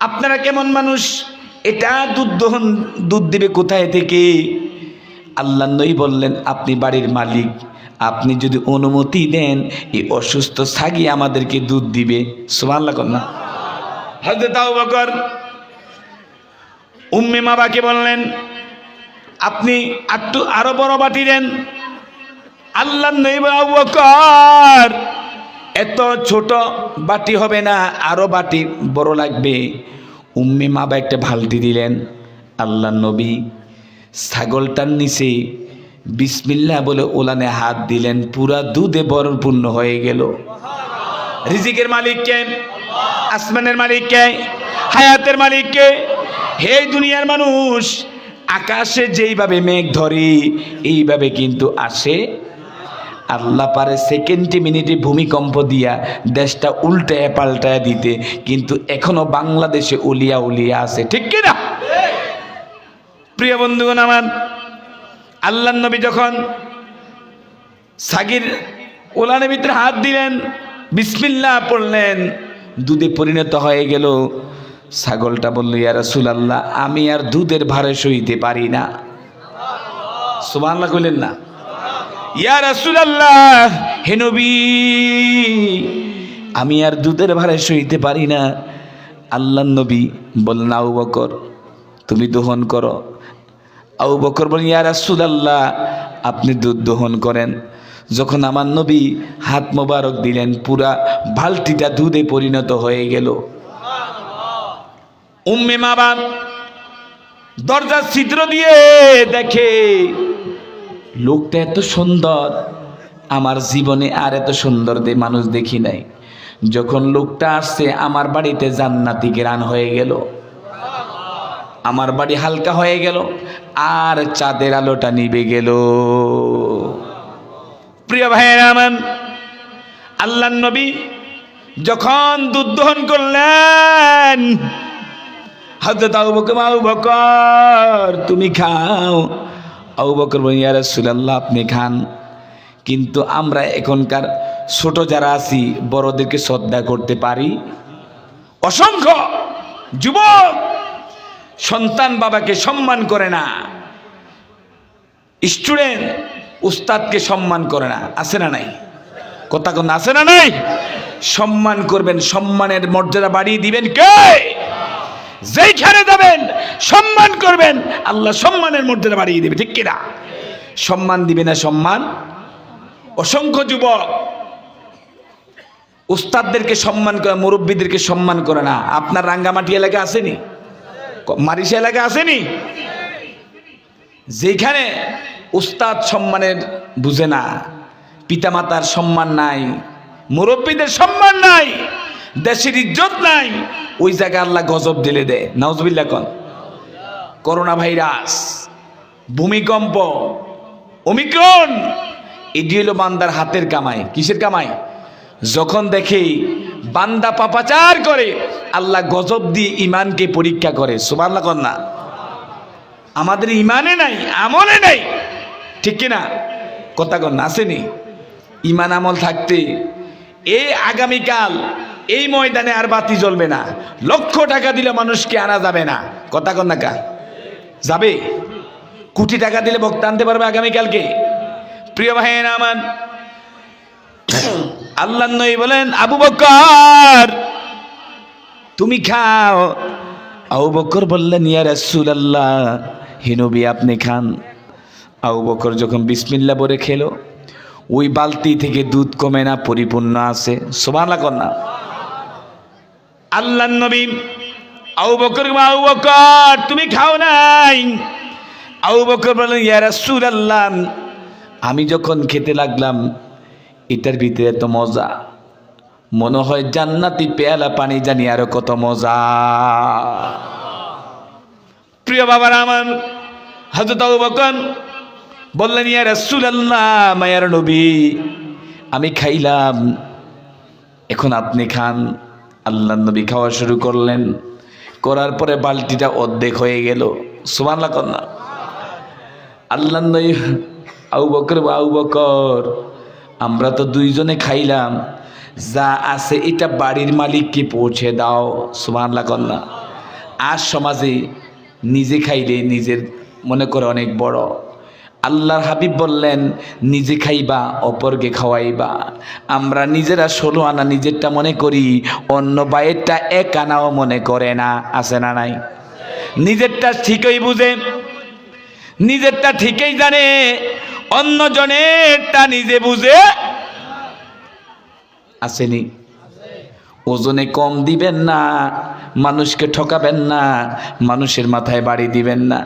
আপনারা কেমন মানুষ? এটা দুধ দিবে কোথায় থেকে? আল্লাহ নবী বললেন, আপনি বাড়ির মালিক, আপনি যদি অনুমতি দেন এই অসুস্থ ছাগি আমাদেরকে দুধ দিবে। সুবহানাল্লাহ না? হযরত আবু বকর উম্মে মাবাকে বললেন, আপনি আরো বড় বাটি দেন। আল্লাহ নবী আবু বকর, এত ছোট বাটি হবে না, আরো বাটি বড় লাগবে। উম্মে মাবা একটা বালতি দিলেন। আল্লাহ নবী ছাগলটার নিচে বিসমিল্লাহ বলে ওলানে হাত দিলেন, পুরা দুধে পরিপূর্ণ হয়ে গেল। রিজিকের মালিক কে? আসমানের মালিক কে? হায়াতের মালিক কে? হে দুনিয়ার মানুষ, আকাশে যেইভাবে মেঘ ধরে এইভাবে কিন্তু আসে। আল্লাহ পারে সেকেন্ডে মিনিটে ভূমিকম্প দিয়া দেশটা উল্টায় পাল্টায় দিতে, কিন্তু এখনো বাংলাদেশে উলিয়া উলিয়া আছে, ঠিক কিনা? প্রিয় বন্ধুগণ আমার, আল্লাহ নবী যখন ছাগির ওলানের ভিতরে হাত দিলেন, বিসমিল্লাহ পড়লেন, দুধে পরিণত হয়ে গেল। ছাগলটা বলল, ইয়া রাসূলুল্লাহ, আমি আর দুধের ভারে সইতে পারি না। সুবহানাল্লাহ কইলেন না? ইয়া রাসূলুল্লাহ, হে নবী, আমি আর দুধের ভারে সইতে পারি না। আল্লাহ নবী বললেন, আবু বকর তুমি দহন করো। আবু বকর বলেন, ইয়া রাসূলুল্লাহ, আপনি দুধ দহন করেন। যখন আমার নবী হাত মোবারক দিলেন, পুরা বালতিটা দুধে পরিণত হয়ে গেল। উম্মে মাবা দরজার ছিদ্র দিয়ে দেখে লোকটা এত সুন্দর, আমার জীবনে আর এত সুন্দর মানুষ দেখি নাই। যখন লোকটা আসছে, আমার বাড়িতে জান্নাতি ঘ্রাণ হয়ে গেল, আমার বাড়ি হালকা হয়ে গেল, আর চাঁদের আলোটা নিভে গেল। প্রিয় ভাইয়েরা আমার, আল্লাহর নবী যখন দুধ দহন করলেন, হযরত আবু বকর তুমি খাও। আবু বকর বলেন, ইয়া রাসূলুল্লাহ, আপনি খান, কিন্তু আমরা এখনকার ছোট যারা আছি বড়দেরকে শ্রদ্ধা করতে পারি। অসংখ্য যুবক সন্তান বাবাকে সম্মান করে না, স্টুডেন্ট উস্তাদকে সম্মান করে না, আছে না নাই? কথা কোন আছে না নাই? সম্মান করবেন, সম্মানের মর্যাদা বাড়িয়ে দিবেন কে? যেইখানে যাবেন সম্মান করবেন, আল্লাহ সম্মানের মর্যাদা বাড়িয়ে দেবে, ঠিক কিনা? সম্মান দিবে না সম্মান। অসংখ্য যুবক উস্তাদদেরকে সম্মান করে, মুরব্বীদেরকে সম্মান করে না। আপনার রাঙ্গামাটি এলাকা আসেনি? মারিশা এলাকা আসেনি? যেখানে উস্তাদ সম্মানের বুঝে না, পিতামাতার সম্মান নাই, মুরব্বীদের সম্মান নাই, দেশের ইজ্জত নাই, ওই জায়গায় আল্লাহ গজব ঢেলে দেয়। নাউজুবিল্লাহ কোন? করোনা ভাইরাস, ভূমিকম্প, ওমিক্রন, এটি হলো বান্দার হাতের কামাই। কিসের কামাই? যখন দেখে বান্দা পাপাচার করে, আল্লাহ গজব দিয়ে ইমানকে পরীক্ষা করে। সুবহানাল্লাহ কোন না? আমাদের ইমানে নাই, আমলে নাই, ঠিক কিনা? কথা কোন না? আসেনি? ইমান আমল থাকতে এই আগামীকাল এই ময়দানে আর বাতি জ্বলবে না, লক্ষ টাকা দিলে মানুষকে আনা যাবে না। কথা কোন না? কা যাবে? কোটি টাকা দিলে বক্তা আনতে পারবে আগামীকালকে? প্রিয় ভাইয়েরা আমার, আল্লাহ নবী বলেন, আবু বকর তুমি খাও। আবু বকর বললেন, ইয়া রাসূলুল্লাহ, হে নবী আপনি খান। আবু বকর যখন বিসমিল্লাহ বলে খেলো, ওই বালতি থেকে দুধ কমে না, পরিপূর্ণ আছে। সুবহানাল্লাহ কোন না? আল্লাহর নবী আবু বকর তুমি খাও নাই? আবু বকর বললেন, ইয়া রাসূলুল্লাহ, আমি যখন খেতে লাগলাম, এটার ভিতরে এত মজা, মনে হয় জান্নাতি পেয়ালা পানি, জানি আরো কত মজা। প্রিয় বাবার আমার, হযরত আবু বকর বললেন, ইয়া রাসূলুল্লাহ, মায়ার নবী, আমি খাইলাম, এখন আপনি খান। আল্লাহর নবী খাওয়া শুরু করলেন, করার পরে বালতিটা অর্ধেক হয়ে গেল। সুবহানাল্লাহ কোন না? আল্লাহর নবী আবু বকর আমরা তো দুইজনে খাইলাম, যা আছে এটা বাড়ির মালিককে পৌঁছে দাও। সুবহানাল্লাহ কোন না? আজ সমাজে নিজে খাইলে নিজের মনে করে অনেক বড়। আল্লাহর হাবিব বললেন নিজে খাইবা অপরকে খাওয়াইবা। আমরা নিজেরা 16 আনা নিজেরটা মনে করি, অন্য বাইরেরটা 1 আনাও মনে করে না। আছে না নাই? নিজেরটা ঠিকই বুঝে, নিজেরটা ঠিকই জানে, অন্য জনেরটা নিজে বুঝে। আসেনি? ওজনে কম দিবেন না, মানুষকে ঠকাবেন না, মানুষের মাথায় বাড়ি দিবেন না।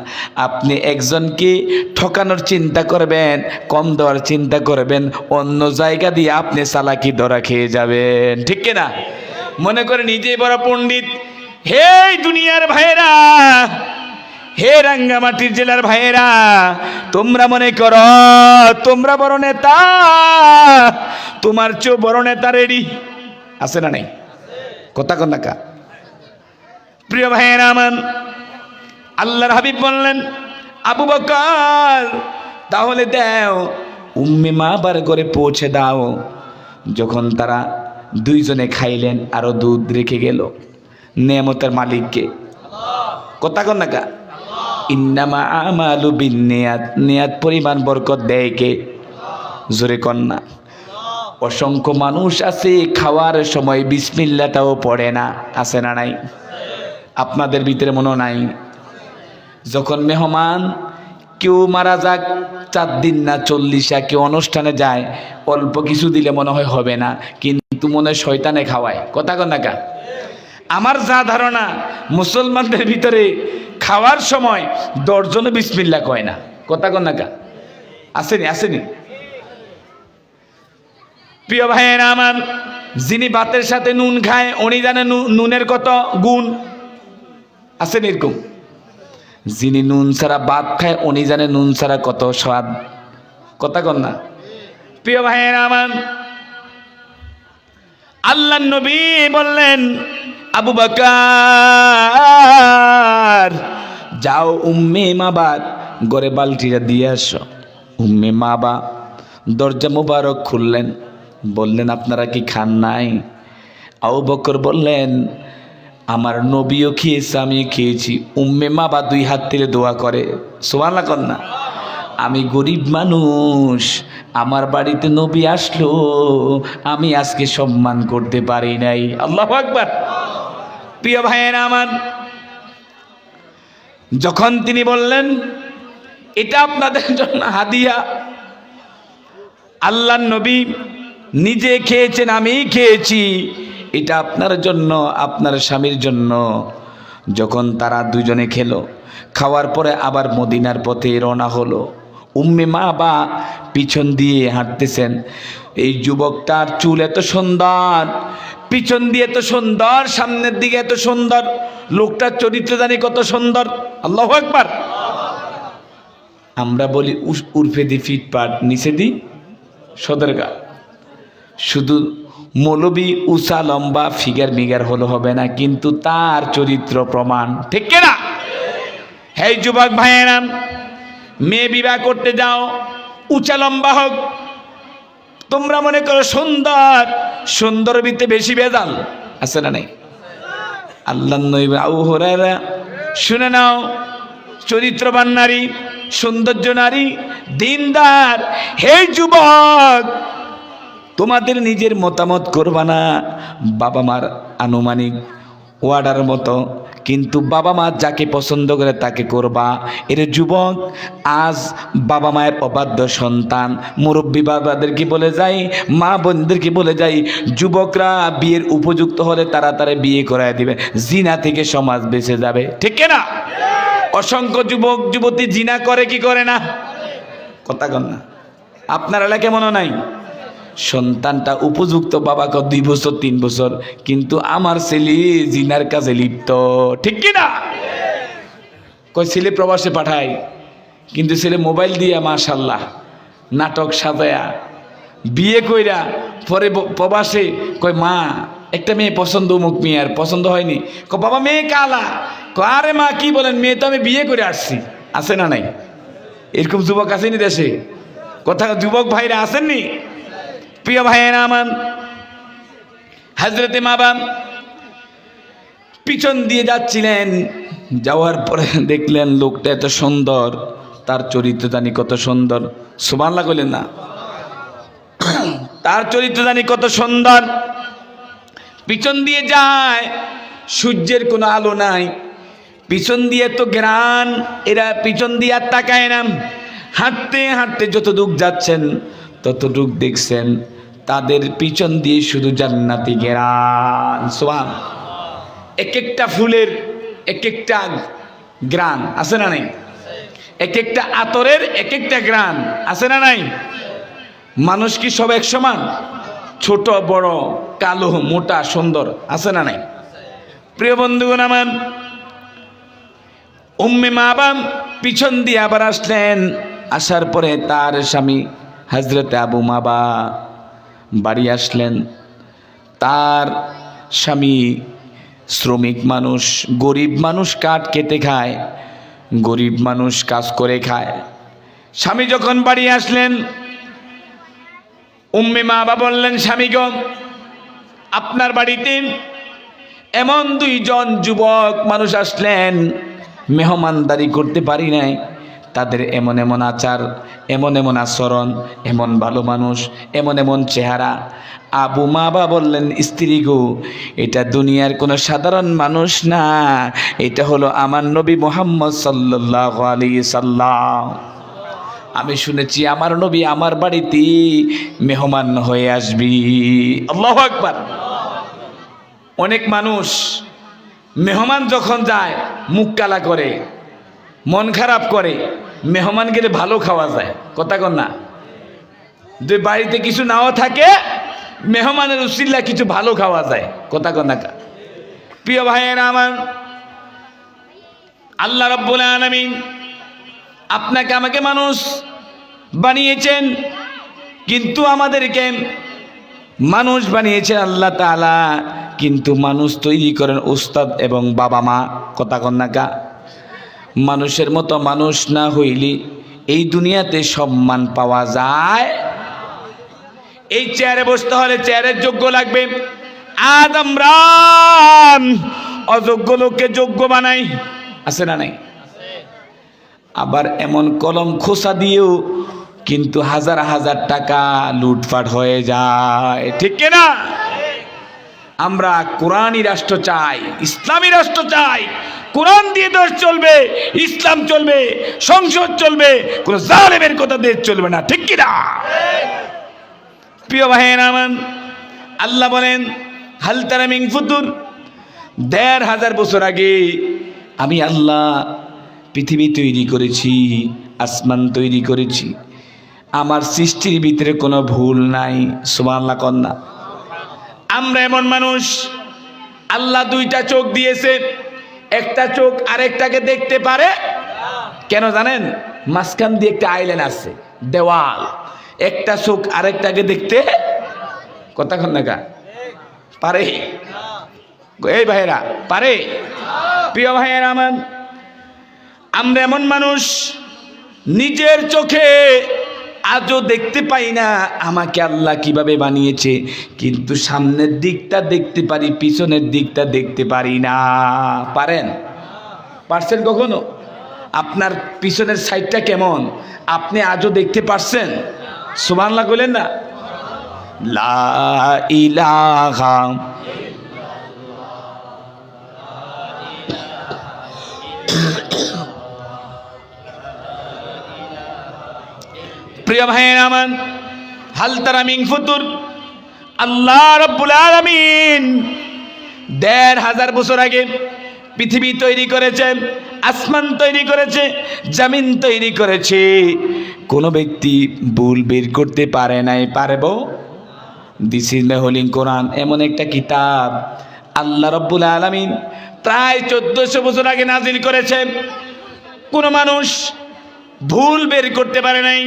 আপনি একজনকে ঠকানোর চিন্তা করবেন, কম দেওয়ার চিন্তা করবেন, অন্য জায়গা দিয়ে আপনি চালাকি ধরা খেয়ে যাবেন। ঠিক কিনা? মনে করে নিজেই বড় পণ্ডিত। হে দুনিয়ার ভাইয়েরা, হে রাঙ্গামাটির জেলার ভাইয়েরা, তোমরা মনে করো তোমরা বড় নেতা, তোমার চেয়ে বড় নেতা রেডি। আছে না নাই? কথা কথা প্রিয় ভাইয়েরা আমার, আল্লাহর হাবিব বললেন আবু বকর তাহলে দাও উম্মে মাবার ঘরে পৌঁছে দাও। যখন তারা দুইজনে খাইলেন, আরো দুধ রেখে গেল নেয়ামতের মালিককে। কথা কন্যা ইন্নামা আমালু বিন্নিয়াত, নিয়াত পরিমাণ বরকত দেয় কে? জোরে কন্যা। অসংখ্য মানুষ আছে খাওয়ার সময় বিসমিল্লাটাও পড়ে না। আছে না নাই? আপনাদের ভিতরে মনে নাই? যখন মেহমান কেউ মারা যাক 4 দিন না 40 কেউ অনুষ্ঠানে যায়, অল্প কিছু দিলে মনে হয় হবে না, কিন্তু মনে হয় শয়তানে খাওয়ায়। কথা কন্যা। আমার যা ধারণা মুসলমানদের ভিতরে খাওয়ার সময় 10 জনে বিসমিল্লাহ কয় না। কথা কন্যা। আসেনি? আসেনি? প্রিয় ভাইয়েরা আমার, যিনি ভাতের সাথে নুন খায় উনি জানে নুনের কত গুণ। আছেন এরকম? যিনি নুন ছাড়া ভাত খায় উনি জানে নুন ছাড়া কত স্বাদ। কথা কন না? প্রিয় ভাইয়েরা আমার, আল্লাহর নবী বললেন আবু বকর যাও উম্মে মাবার ঘরে বালতিটা দিয়ে আসো। উম্মে মাবা দরজা মোবারক খুললেন, বললেন আপনারা কি খান নাই? আবু বকর বললেন আমার নবীও খেয়েছে, আমি খেয়েছি। উম্মে মাবা 2 হাত তুলে দোয়া করে। সুবহানাল্লাহ কন্যা। আমি গরিব মানুষ, আমার বাড়িতে নবী আসলো, আমি আজকে সম্মান করতে পারি নাই। আল্লাহু আকবার। প্রিয় ভাইয়েরা আমার, যখন তিনি বললেন এটা আপনাদের জন্য হাদিয়া, আল্লাহর নবী নিজে খেয়েছেন, আমি খেয়েছি, এটা আপনার জন্য, আপনার স্বামীর জন্য। যখন তারা দুজনে খেলো, খাওয়ার পরে আবার মদিনার পথে রওনা হলো। উম্মে মাবা পিছন দিয়ে হাঁটতেছেন। এই যুবকটার চুল এত সুন্দর, পিছন দিয়ে এত সুন্দর, সামনের দিকে এত সুন্দর, লোকটার চরিত্র জানি কত সুন্দর। আল্লাহু আকবার। আমরা বলি উর্ফে দি ফিটপাট, নিচে দি সদরগা। শুধু মৌলবী উঁচা লম্বা ফিগার মিগার হলো হবে না, কিন্তু তার চরিত্র প্রমাণ। ঠিক কিনা? হে যুবক ভাইয়েরা, মেয়ে বিবাহ করতে যাও, উঁচা লম্বা হোক। তোমরা মনে করো সুন্দর, সুন্দর ভিতরে বেশি ভেজাল। আছে না নাই? আল্লাহ নবী আবু হুরায়রা শুনে নাও, চরিত্রবান নারী, সৌন্দর্য নারী, দিনদার। হে যুবক, তোমাদের নিজের মতামত করবা না, বাবা মার আনুমানিক ওয়ার্ডার মতো, কিন্তু বাবা মা যাকে পছন্দ করে তাকে করবা। এর যুবক, আজ বাবা মায়ের অবাধ্য সন্তান, মুরব্বী বাবাদেরকে বলে যাই, মা বোনদেরকে বলে যাই, যুবকরা বিয়ের উপযুক্ত হলে তাড়াতাড়ি বিয়ে করায় দিবে, জিনা থেকে সমাজ বেঁচে যাবে। ঠিক না? অসংখ্য যুবক যুবতী জিনা করে কি করে না? কথা কন না? আপনার এলাকায় মনে নাই? সন্তানটা উপযুক্ত, বাবাকে 2 বছর 3 বছর, কিন্তু আমার ছেলে জিনার কাজে লিপ্ত। ঠিক কিনা? কই ছেলে প্রবাসে পাঠায়, কিন্তু ছেলে মোবাইল দিয়া মাশাল্লাহ নাটক সাজায়া বিয়ে কইরা পরে প্রবাসে কই মা একটা মেয়ে পছন্দ, মুখ মেয়ের পছন্দ হয়নি, বাবা মেয়ে কালা, আরে মা কি বলেন, মেয়ে তো আমি বিয়ে করে আসছি। আছে না নাই? এরকম যুবক আসেনি দেশে? কথা যুবক ভাইরা আসেননি? প্রিয় ভাইয়েরা আমার, হযরতে মাবাম পিছন দিয়ে যাচ্ছিলেন, যাওয়ার পরে দেখলেন লোকটা এত সুন্দর, তার চরিত্র জানি কত সুন্দর। সুবহানাল্লাহ কইলেন না? তার চরিত্র জানি কত সুন্দর। পিছন দিয়ে যায়, সূর্যের কোনো আলো নাই, পিছন দিয়ে তো ঘ্রাণ, এরা পিছন দিয়ে আর তাকায় না। হাঁটতে হাঁটতে যতদূর যাচ্ছেন ততটুক দেখছেন তাদের পিছন দিয়ে শুধু জান্নাতি ঘ্রাণ। সুবহান। এক একটা ফুলের এক একটা ঘ্রাণ আছে না নাই? এক একটা আতরের এক একটা ঘ্রাণ আছে না নাই? মানুষ কি সব এক সমান? ছোট বড়, কালো মোটা সুন্দর আছে না নাই? প্রিয় বন্ধুগণ আমার, উম্মে মাবাম পিছন দিয়ে আবার আসলেন। আসার পরে তার স্বামী হযরতে আবু মাবা বাড়ি আসলেন। তার স্বামী শ্রমিক মানুষ, গরিব মানুষ, কাঠ কেটে খায়, গরিব মানুষ কাজ করে খায়। স্বামী যখন বাড়ি আসলেন, উম্মে মাবা বললেন, স্বামী গো, আপনার বাড়িতে এমন দুইজন যুবক মানুষ আসলেন, মেহমানদারি করতে পারি নাই, তাদের এমন এমন আচার, এমন এমন আচরণ, এমন ভালো মানুষ, এমন এমন চেহারা। আবু মাবা বললেন, স্ত্রী গো, এটা দুনিয়ার কোনো সাধারণ মানুষ না, এটা হলো আমার নবী মুহাম্মদ সাল্লাল্লাহু আলাইহি সাল্লাম। আমি শুনেছি আমার নবী আমার বাড়িতে মেহমান হয়ে আসবি। আল্লাহু আকবার। অনেক মানুষ মেহমান যখন যায় মুখ কালা করে, মন খারাপ করে, মেহমান গেলে ভালো খাওয়া যায়, কথা কন না? যে বাড়িতে কিছু নাও থাকে, মেহমানের উসিলা কিছু ভালো খাওয়া যায়, কথা কন না? প্রিয় ভাইয়েরা আমার, আল্লাহ রাব্বুল আলামিন আপনাকে আমাকে মানুষ বানিয়েছেন, কিন্তু আমাদেরকে মানুষ বানিয়েছেন আল্লাহ তাআলা, কিন্তু মানুষ তৈরি করেন উস্তাদ এবং বাবা মা, কথা কন না? মানুষের মতো মানুষ না হইলে এই দুনিয়াতে সম্মান পাওয়া যায়? এই চেয়ারে বসতে হলে চেয়ারের যোগ্য লাগবে। আজ আমরা অযোগ্য লোককে যোগ্য বানাই, আছে না নাই? আবার এমন কলম খোসা দিয়েও কিন্তু হাজার হাজার টাকা লুটপাট হয়ে যায়, ঠিক কিনা? আমরা কোরআনী রাষ্ট্র চাই, ইসলামী রাষ্ট্র চাই। কোরআন দিয়ে দেশ চলবে, ইসলাম চলবে, সংসদ চলবে, কোন জালেমের কথা দেশ চলবে না, ঠিক কিনা? প্রিয় ভাইয়েরা আমার, আল্লাহ বলেন, হাল তারা মিন ফুতুর, ১৫০০ বছর আগে আমি আল্লাহ পৃথিবী তৈরি করেছি, আসমান তৈরি করেছি, আমার সৃষ্টির ভিতরে কোনো ভুল নাই। সুবহানাল্লাহ কন্যা। আমরা এমন মানুষ, আল্লাহ দুইটা চোখ দিয়েছে, একটা চোখ আরেকটাকে দেখতে পারে, কেন জানেন? মাঝখান দিয়ে একটা আইল্যান্ড আছে, দেওয়াল, একটা চোখ আরেকটাকে দেখতে, কথা কন না পারে? এই ভাইয়েরা পারে? প্রিয় ভাইয়েরা আমার, আমরা এমন মানুষ, নিজের চোখে আজও দেখতে পাই না আমাকে আল্লাহ কিভাবে বানিয়েছে, কিন্তু সামনের দিকটা দেখতে পারি, পিছনের দিকটা দেখতে পারি না। পারেন? পারছেন কখনো? আপনার পিছনের সাইডটা কেমন আপনি আজও দেখতে পারছেন? সুবহানাল্লাহ বলেন না? লা ইলাহা প্রিয় ভাইয়েরা আমার, হাল তারা মিন ফুতুর, আল্লাহ রাব্বুল আলামিন ১৫০০ বছর আগে পৃথিবী তৈরি করেছে, আসমান তৈরি করেছে, জমিন তৈরি করেছে। কোন ব্যক্তি ভুল বের করতে পারে নাই, পারবো? দিস ইজ মাই হোলি কোরআন, এমন একটা কিতাব আল্লাহ রাব্বুল আলামিন প্রায় ১৪০০ বছর আগে নাজিল করেছে। কোন মানুষ ভুল বের করতে পারে নাই।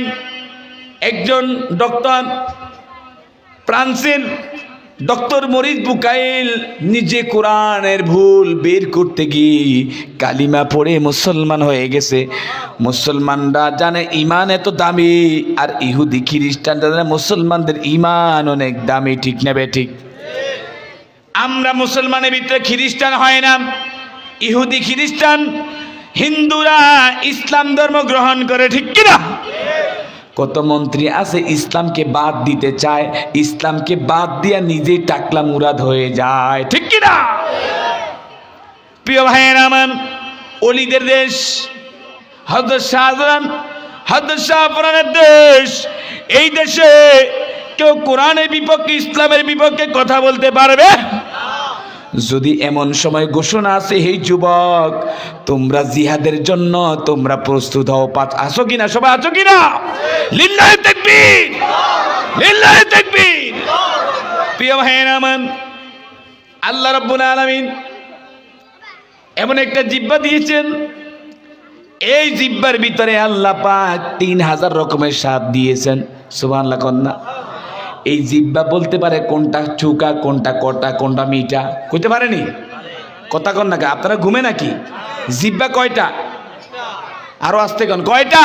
একজন ডক্টর, ফ্রান্সের ডক্টর মরিস বুকাইল নিজে কোরআনের ভুল বের করতে গিয়ে কালিমা পড়ে মুসলমান হয়ে গেছে। মুসলমানরা জানে ইমান এত দামি, আর ইহুদি খ্রিস্টানরা জানে মুসলমানদের ইমান অনেক দামি, ঠিক না বে ঠিক? আমরা মুসলমানের ভিতরে খ্রিস্টান হয় না, ইহুদি খ্রিস্টান, হিন্দুরা ইসলাম ধর্ম গ্রহণ করে, ঠিক কিনা? কত মন্ত্রী আছে ইসলামকে বাদ দিতে চায়, ইসলামকে বাদ দিয়া নিজেই টাকলা মুরাদ হয়ে যায়, ঠিক কিনা? প্রিয় ভাইয়েরা আমার, ওলিদের দেশ, হযরত শাহজালাল, হযরত শাহপুরানের দেশ। এই দেশে কেউ কোরআনের বিপক্ষে, ইসলামের বিপক্ষে কথা বলতে পারবে? যদি এমন সময় ঘোষণা আছে, হে যুবক, তোমরা জিহাদের জন্য তোমরা প্রস্তুত হও, আছো কিনা? সবাই আছো কিনা? লিল্লাহি তাকবীর, লিল্লাহি তাকবীর। প্রিয় ভাইয়েরা আমার, আল্লাহ রাব্বুল আলামিন এমন একটা জিহ্বা দিয়েছেন, এই জিহ্বার ভিতরে আল্লাহ পাক 3000 রকমের স্বাদ দিয়েছেন। সুবহানাল্লাহ কন্যা। এই জিহ্বা বলতে পারে কোনটা চুকা, কোনটা কটা, কোনটা মিঠা, কইতে পারেনি? কথা কন না, আপনারা ঘুমে নাকি? জিহ্বা কয়টা? আরো আস্তে কন, কয়টা?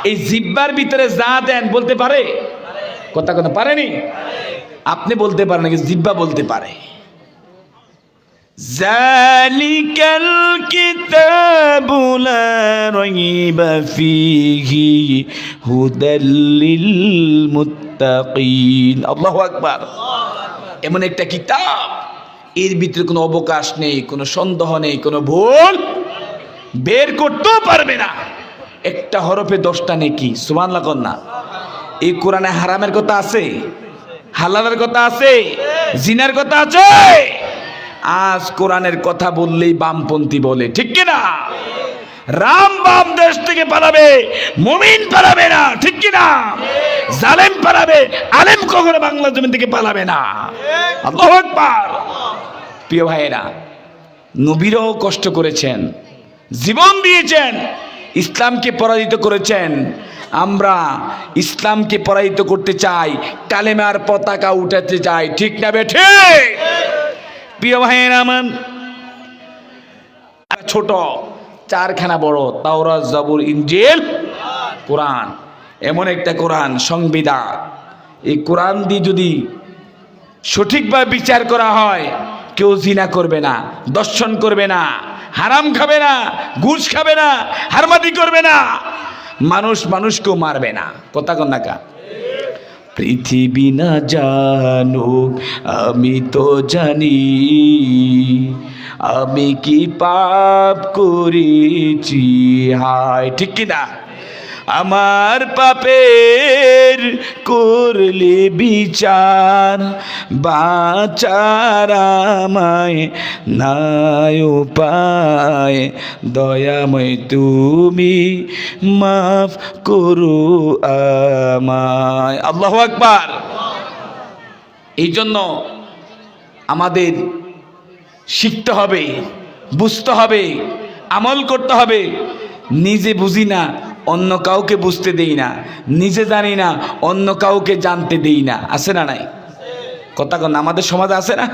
এই জিহ্বার ভিতরে যা দেন বলতে পারে? কথা কন, পারেনি? আপনি বলতে পারেন নাকি? জিহ্বা বলতে পারে। জালিকাল কিতাবু লা রাইবা ফীহি হুদাল লিল মুত্তাকিন। আল্লাহু আকবার। এমন একটা কিতাব, এর ভিতরে কোনো অবকাশ নেই, কোনো সন্দেহ নেই, কোনো ভুল বের করতেও পারবে না। একটা হরফে 10টা নেকি। সুবহানাল্লাহ কন্যা। এই কোরআনে হারামের কথা আছে, হালালের কথা আছে, জিনার কথা আছে। আজ কোরআনের কথা বললেই বামপন্থী বলে, ঠিক কিনা? রাম বাম দেশ থেকে পালাবে, মুমিন পালাবে না, ঠিক কিনা? জালেম পালাবে, আলেম কখনো বাংলা জমি থেকে পালাবে না। আল্লাহু আকবার। প্রিয় ভাইয়েরা, নবীরাও কষ্ট করেছেন, জীবন দিয়েছেন, ইসলামকে পরাজিত করেছেন। আমরা ইসলামকে পরাজিত করতে চাই, কালেমার পতাকা উঠাতে চাই, ঠিক না বেঠে? প্রিয় ভাইয়েরা আমার, ছোট 4খানা বড়, তাওরাত, জাবুর, ইনজিল, কোরআন। এমন একটা কোরআন, সংবিধান। এই কোরআন দিয়ে যদি সঠিকভাবে বিচার করা হয়, কেউ জিনা করবে না, দর্শন করবে না, হারাম খাবে না, ঘুষ খাবে না, হারমাদি করবে না, মানুষ মানুষকেও মারবে না। কথা কন না কা? পৃথিবী না জানুক আমি তো জানি, আমি কি পাপ করেছি, হায়, ঠিক কিনা? আমার পাপের করলে বিচার, বাঁচার আমায় নাই উপায়, দয়াময় তুমি মাফ করো আমায়। আল্লাহু আকবার। এই জন্য আমাদের শিখতে হবে, বুঝতে হবে, আমল করতে হবে। নিজে বুঝি না, অন্য কাউকে বুঝতে দেই না, নিজে জানি না, অন্য কাউকে জানতে দেই না। আছে না নাই? কথা কন, আমাদের সমাজে আছে না?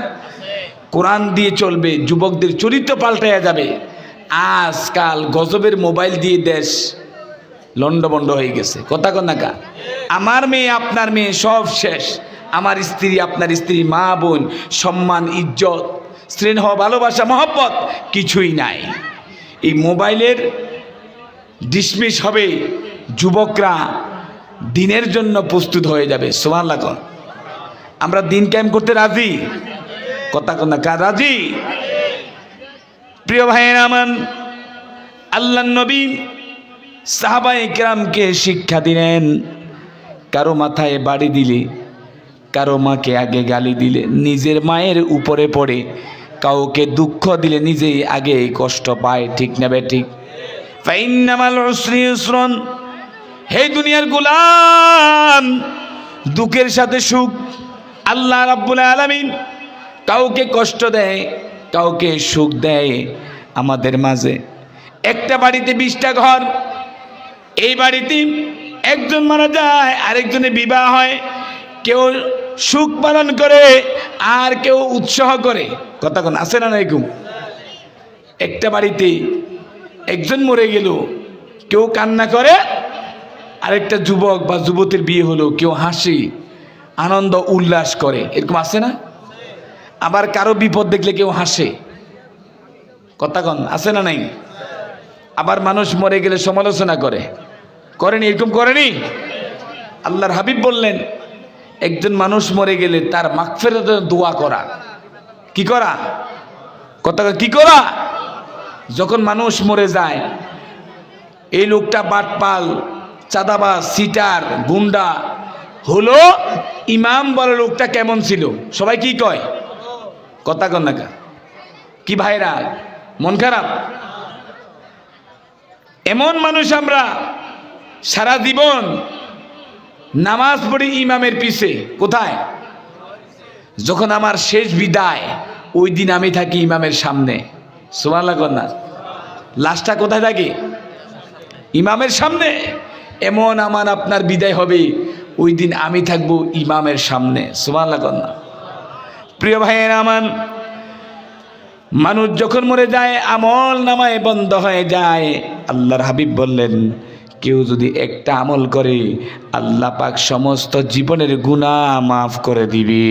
কোরআন দিয়ে চলবে, যুবকদের চরিত্র পাল্টাইয়া যাবে। আজকাল গজবের মোবাইল দিয়ে দেশ লন্ডভন্ড হয়ে গেছে। কথা কন না কা? আমার মেয়ে, আপনার মেয়ে, সব শেষ। আমার স্ত্রী, আপনার স্ত্রী, মা বোন, সম্মান, ইজ্জত, স্নেহ, ভালোবাসা, মহব্বত কিছুই নাই। এই মোবাইলের ডিসমিস হবে, যুবকরা দিনের জন্য প্রস্তুত হয়ে যাবে। সুবহানাল্লাহ। আমরা দিন কায়েম করতে রাজি? কথা কন না কা? রাজি? প্রিয় ভাইয়েরা আমার, আল্লাহর নবী সাহাবায়ে কেরামকে শিক্ষা দিলেন, কারো মাথায় বাড়ি দিলে, কারো মাকে আগে গালি দিলে, নিজের মায়ের উপরে পড়ে কাউকে দুঃখ দিলে নিজেই আগে কষ্ট পায়, ঠিক না বে ঠিক? ফাইন্নামাল উসরি ইউসরুন। হে দুনিয়ার গোলাম, দুঃখের সাথে সুখ। আল্লাহ রাব্বুল আলামিন কাউকে কষ্ট দেয়, কাউকে সুখ দেয়। আমাদের মাঝে একটা বাড়িতে 20টা ঘর, এই বাড়িতে একজন মারা যায়, আরেকজনের বিবাহ হয়, কেউ সুখ পালন করে আর কেউ উৎসাহ করে। কথা কোন আছে না? এরকম একটা বাড়িতে একজন মরে গেল, কেউ কান্না করে, আরেকটা যুবক বা যুবতীর বিয়ে হলো, কেউ হাসি, আনন্দ, উল্লাস করে। এরকম আছে না? আবার কারো বিপদ দেখলে কেউ হাসে, কথা কন আছে না নাই? আবার মানুষ মরে গেলে সমালোচনা করে, করেনি? এরকম করেনি? আল্লাহর হাবিব বললেন একজন মানুষ মরে গেলে তার মাগফিরাতের দোয়া করা। কি করা? কথা কি করা? যখন মানুষ মরে যায়, এই লোকটা বাটপাল, চাঁদাবাজ, সিটার, গুন্ডা হলো, ইমাম বলে লোকটা কেমন ছিল? সবাই কি কয়? কথা কন না কি ভাইরা? মন খারাপ? এমন মানুষ আমরা সারা জীবন নামাজ পড়ি ইমামের পিছে, কোথায়? যখন আমার শেষ বিদায়, ওই দিন আমি থাকি ইমামের সামনে। সুবহানাল্লাহ কন্যা, লাশটা কোথায় থাকে? ইমামের সামনে। এমন আমার আপনার বিদায় হবে, ওই দিন আমি থাকবো ইমামের সামনে। সুবহানাল্লাহ কন্যা। প্রিয় ভাইয়ের আমার, মানুষ যখন মরে যায় আমল নামায় বন্ধ হয়ে যায়। আল্লাহর হাবিব বললেন কেউ যদি একটা আমল করে আল্লাহ পাক সমস্ত জীবনের গুনাহ মাফ করে দিবে।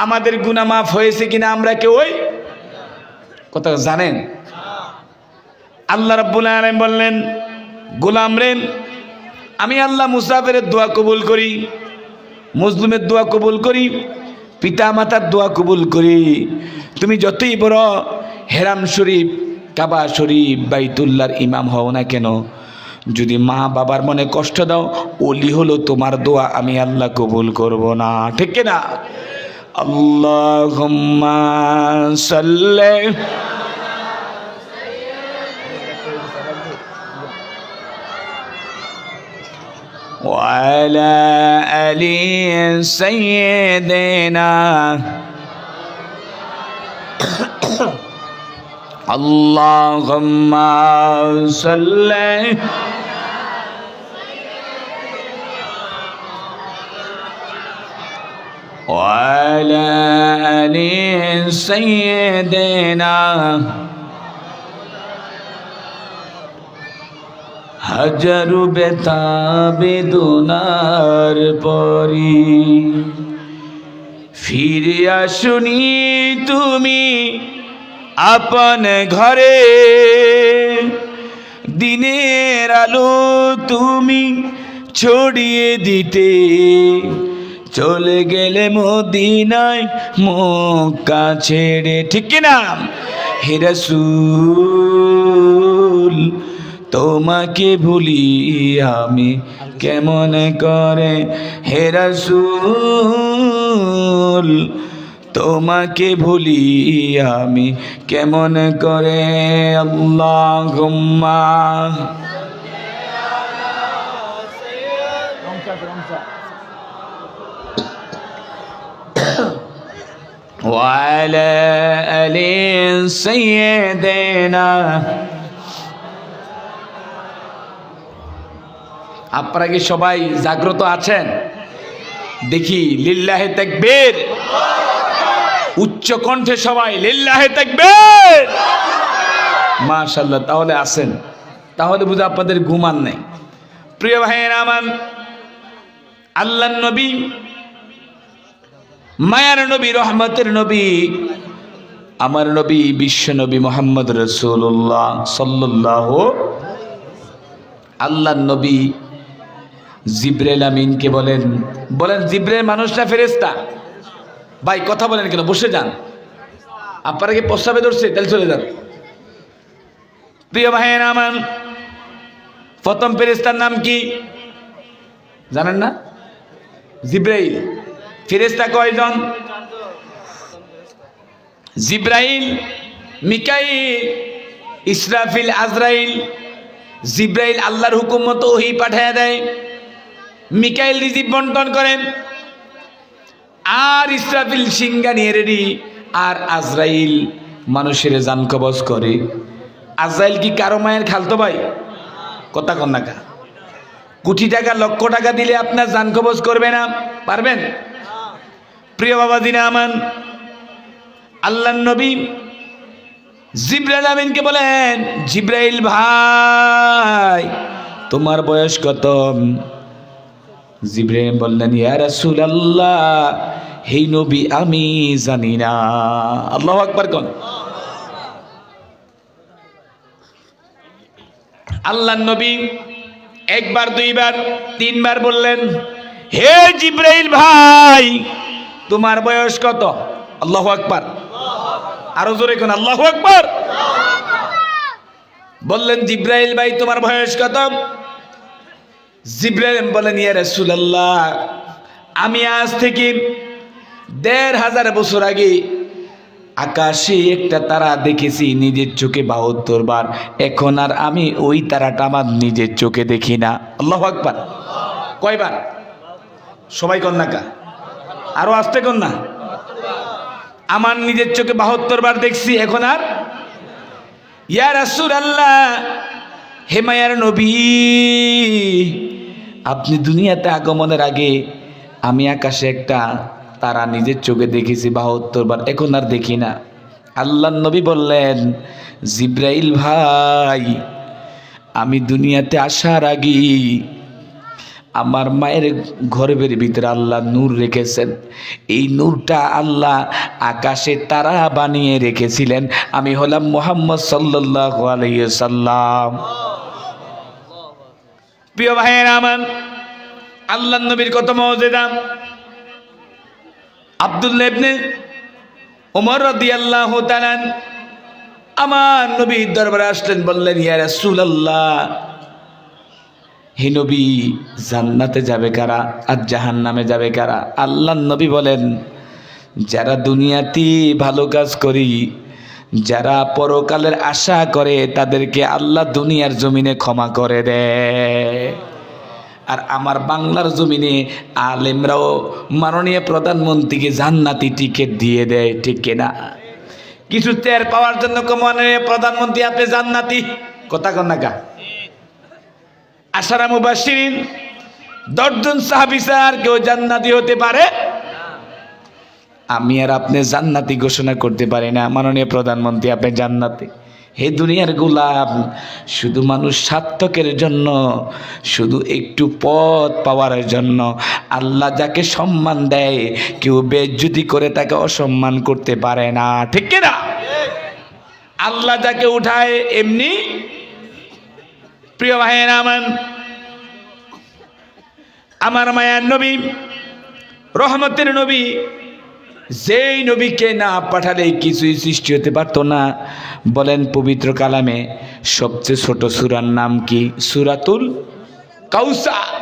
আমাদের গুনাহ মাফ হয়েছে কিনা আমরা কেউ ওই কথা জানেন? আল্লাহ রাব্বুল আলামিন বললেন গোলাম রে, আমি আল্লাহ মুসাফিরের দোয়া কবুল করি, মুসলিমের দোয়া কবুল করি, পিতা মাতার দোয়া কবুল করি। তুমি যতই বড় হেরাম শরীফ, কাবা শরীফ, বাইতুল্লাহর ইমাম হও না কেন, যদি মা বাবার মনে কষ্ট দাও, ওলি হলো তোমার দোয়া আমি আল্লাহ কবুল করব না। ঠিক কিনা? আল্লাহুম্মা সাল্লি وعلى آل سيدنا اللهم صل وعلى آل سيدنا হাজারো ব্যথা বেদনার পরি ফিরে আসুনি তুমি আপন ঘরে, দিনের আলো তুমি ছড়িয়ে দিতে চলে গেলে মদিনায় মক্কা ছেড়ে। ঠিক কিনা? হে রাসূল তোমাকে ভুলি আমি কেমন করে, হে রাসূল তোমাকে ভুলি আমি কেমন করে। আল্লাহুম্মা ওয়া আলা আলি সাইয়্যিদিনা। আপনারা কি সবাই জাগ্রত আছেন? দেখি লিল্লাহে তাকবীর, উচ্চ কণ্ঠে সবাই লিল্লাহে তাকবীর। মাশাআল্লাহ, তাহলে আছেন, তাহলে বুঝা আপনাদের ঘুমান নাই। প্রিয় ভাইয়েরা আমার, আল্লাহর নবী, মায়ার নবী, রহমতের নবী, আমার নবী বিশ্ব নবী মুহাম্মদ রাসূলুল্লাহ সাল্লাল্লাহু, আল্লাহর নবী জিবরাইল আমিনকে বলেন জিবরাইল মানুষ না ফেরেশতা? ভাই কথা বলেন কেন? বসে যান। আপনারা কি প্রস্তাবে ধরছে? তাহলে চলে যান। প্রিয় ভাইয়েরা আমার, প্রথম ফেরেশতার নাম কি জানেন না? জিবরাইল। ফেরেশতা কয়জন? জিবরাইল, মিকাইল, ইসরাফিল, আজরাইল। জিবরাইল আল্লাহর হুকুম মতো ওহী পাঠিয়ে দেয়, মিকাইল রিজিক বন্টন করেন, আর ইসরাফিল সিংহা নিয়ে রেডি, আর আজরাইল মানুষের জান কবজ করে। আজরাইল কি কারো মায়ের খালতো ভাই? কথা কন না কা? কোটি টাকা লক্ষ টাকা দিলে আপনার জান কবজ করবে না? পারবেন? প্রিয় বাবাজিরা আমার, আল্লাহর নবী জিবরাইল আমিনকে বলেন, জিবরাইল ভাই তোমার বয়স কত? জিবরাইল বললেন, ইয়া রাসূলুল্লাহ হে নবী আমি জানি না। আল্লাহু আকবার কোন। আল্লাহর নবী একবার দুইবার তিনবার বললেন, হে জিবরাইল ভাই তোমার বয়স কত? আল্লাহু আকবার, আরো জোরে কোন আল্লাহু আকবার। বললেন জিবরাইল ভাই তোমার বয়স কত? জিবরাইল বলেন, ইয়া রাসূলুল্লাহ আমি আজ থেকে ১৫০০ বছর আগে আকাশে একটা তারা দেখেছি নিজের চোখে ৭২ বার, এখন আর আমি ওই তারাটা আমার নিজের চোখে দেখি না। আল্লাহু আকবার। কয়বার? সবাই কন্যা কা, আরো আসতে কন্যা। আমার নিজের চোখে ৭২ বার দেখছি, এখন আর। ইয়া রাসূলুল্লাহ হে মায়ার নবী আপনি দুনিয়াতে আগমনের আগে আমি আকাশে একটা তারা নিজের চোখে দেখেছি ৭২ বার, এখন আর দেখি না। আল্লাহর নবী বললেন, জিবরাইল ভাই আমি দুনিয়াতে আসার আগে আমার মায়ের গর্ভের ভিতরে আল্লাহ নূর রেখেছেন, এই নূরটা আল্লাহ আকাশে তারা বানিয়ে রেখেছিলেন। আমি হলাম মুহাম্মদ সাল্লাল্লাহু আলাইহি সাল্লাম। প্রিয় ভাইয়েরা আমার, আল্লাহর নবীর কত মর্যাদা। আব্দুল্লাহ ইবনে ওমর রাদিয়াল্লাহু তাআলা আমার নবীর দরবারে আসলেন, বললেন, ইয়া রাসূলুল্লাহ হে নবী জান্নাতে যাবে কারা আর জাহান্নামে যাবে কারা? আল্লাহর নবী বলেন, যারা দুনিয়াতে ভালো কাজ করি, যারা পরকালের আশা করে তাদেরকে আল্লাহ দুনিয়ার জমিনে ক্ষমা করে দেয়। আর আমার বাংলার জমিনে আলেমরাও মাননীয় প্রধানমন্ত্রীকে জান্নাতি টিকিট দিয়ে দেয়, ঠিক কিনা? কিছু টের পাওয়ার জন্য মাননীয় প্রধানমন্ত্রী আপনি জান্নাতি, কথা কন না কা? আশারা মুবাশশিরিন ১০ জন সাহাবী আর কেউ জান্নাতি হতে পারে? আমি আর আপনি জান্নাতি ঘোষণা করতে পারি না, মাননীয় প্রধানমন্ত্রী আপনি জান্নাতি। হে দুনিয়ার গোলাম, শুধু মানুষ স্বার্থকের জন্য, শুধু একটু পদ পাওয়ার জন্য আল্লাহ যাকে সম্মান দেয় কেউ বেইজ্জতি করে তাকে অসম্মান করতে পারে না, ঠিক কিনা? আল্লাহ যাকে উঠায় এমনি। প্রিয় ভাইয়েরা আমার মায়ার নবী রহমতের নবী, যেই নবীকে না পাঠালে কিছুই সৃষ্টি হতে পারতো না। বলেন পবিত্র কালামে সবচেয়ে ছোট সূরার নাম কি? সূরাতুল কাউসার।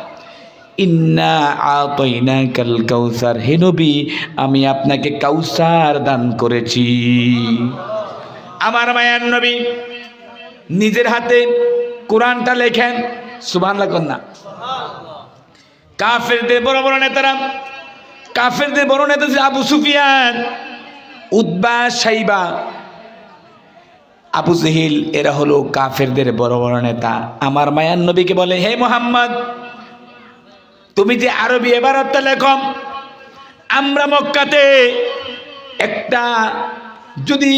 ইন্না আতাইনাকাল কাউসার, হে নবী আমি আপনাকে কাউসার দান করেছি। আমার মায়ার নবী নিজের হাতে কোরআনটা লেখেন, সুবহানাল্লাহ কন্যা। কাফেরদের বড় বড় নেতারা, কাফেরদের বড় নেতা যে আবু সুফিয়ান, উতবা, সাইবা, আবু জেহেল, এরা হলো কাফেরদের বড় বড় নেতা। আমার মায়ার নবীকে বলে, হে মুহাম্মদ তুমি যে আরবি ইবারতটা লেখো, আমরা মক্কাতে একটা যদি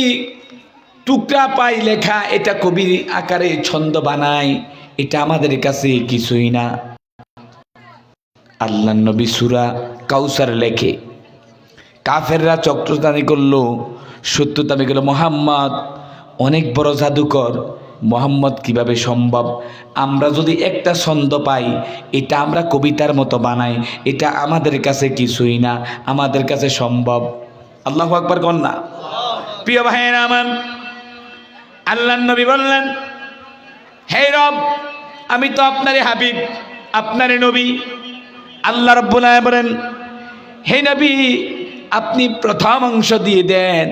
টুকরা পাই লেখা, এটা কবির আকারে ছন্দ বানাই, এটা আমাদের কাছে কিছুই না। আল্লাহ নবী সূরা কাউসার লেখে, কাফেররা চক্রদানি করলো, সত্যতামি করলো, মোহাম্মদ অনেক বড় জাদুকর, মোহাম্মদ কিভাবে সম্ভব? আমরা যদি একটা ছন্দ পাই এটা আমরা কবিতার মতো বানাই, এটা আমাদের কাছে কিছুই না, আমাদের কাছে সম্ভব। আল্লাহু আকবার কন্যা। প্রিয় ভাইয়েরা আমার, আল্লাহ নবী বললেন, হে রব আমি তো আপনারই হাবিব, আপনারই নবী। আল্লাহ রাব্বুল আলামিন বলেন, হে নবী আপনি প্রথম অংশ দিয়ে দেন।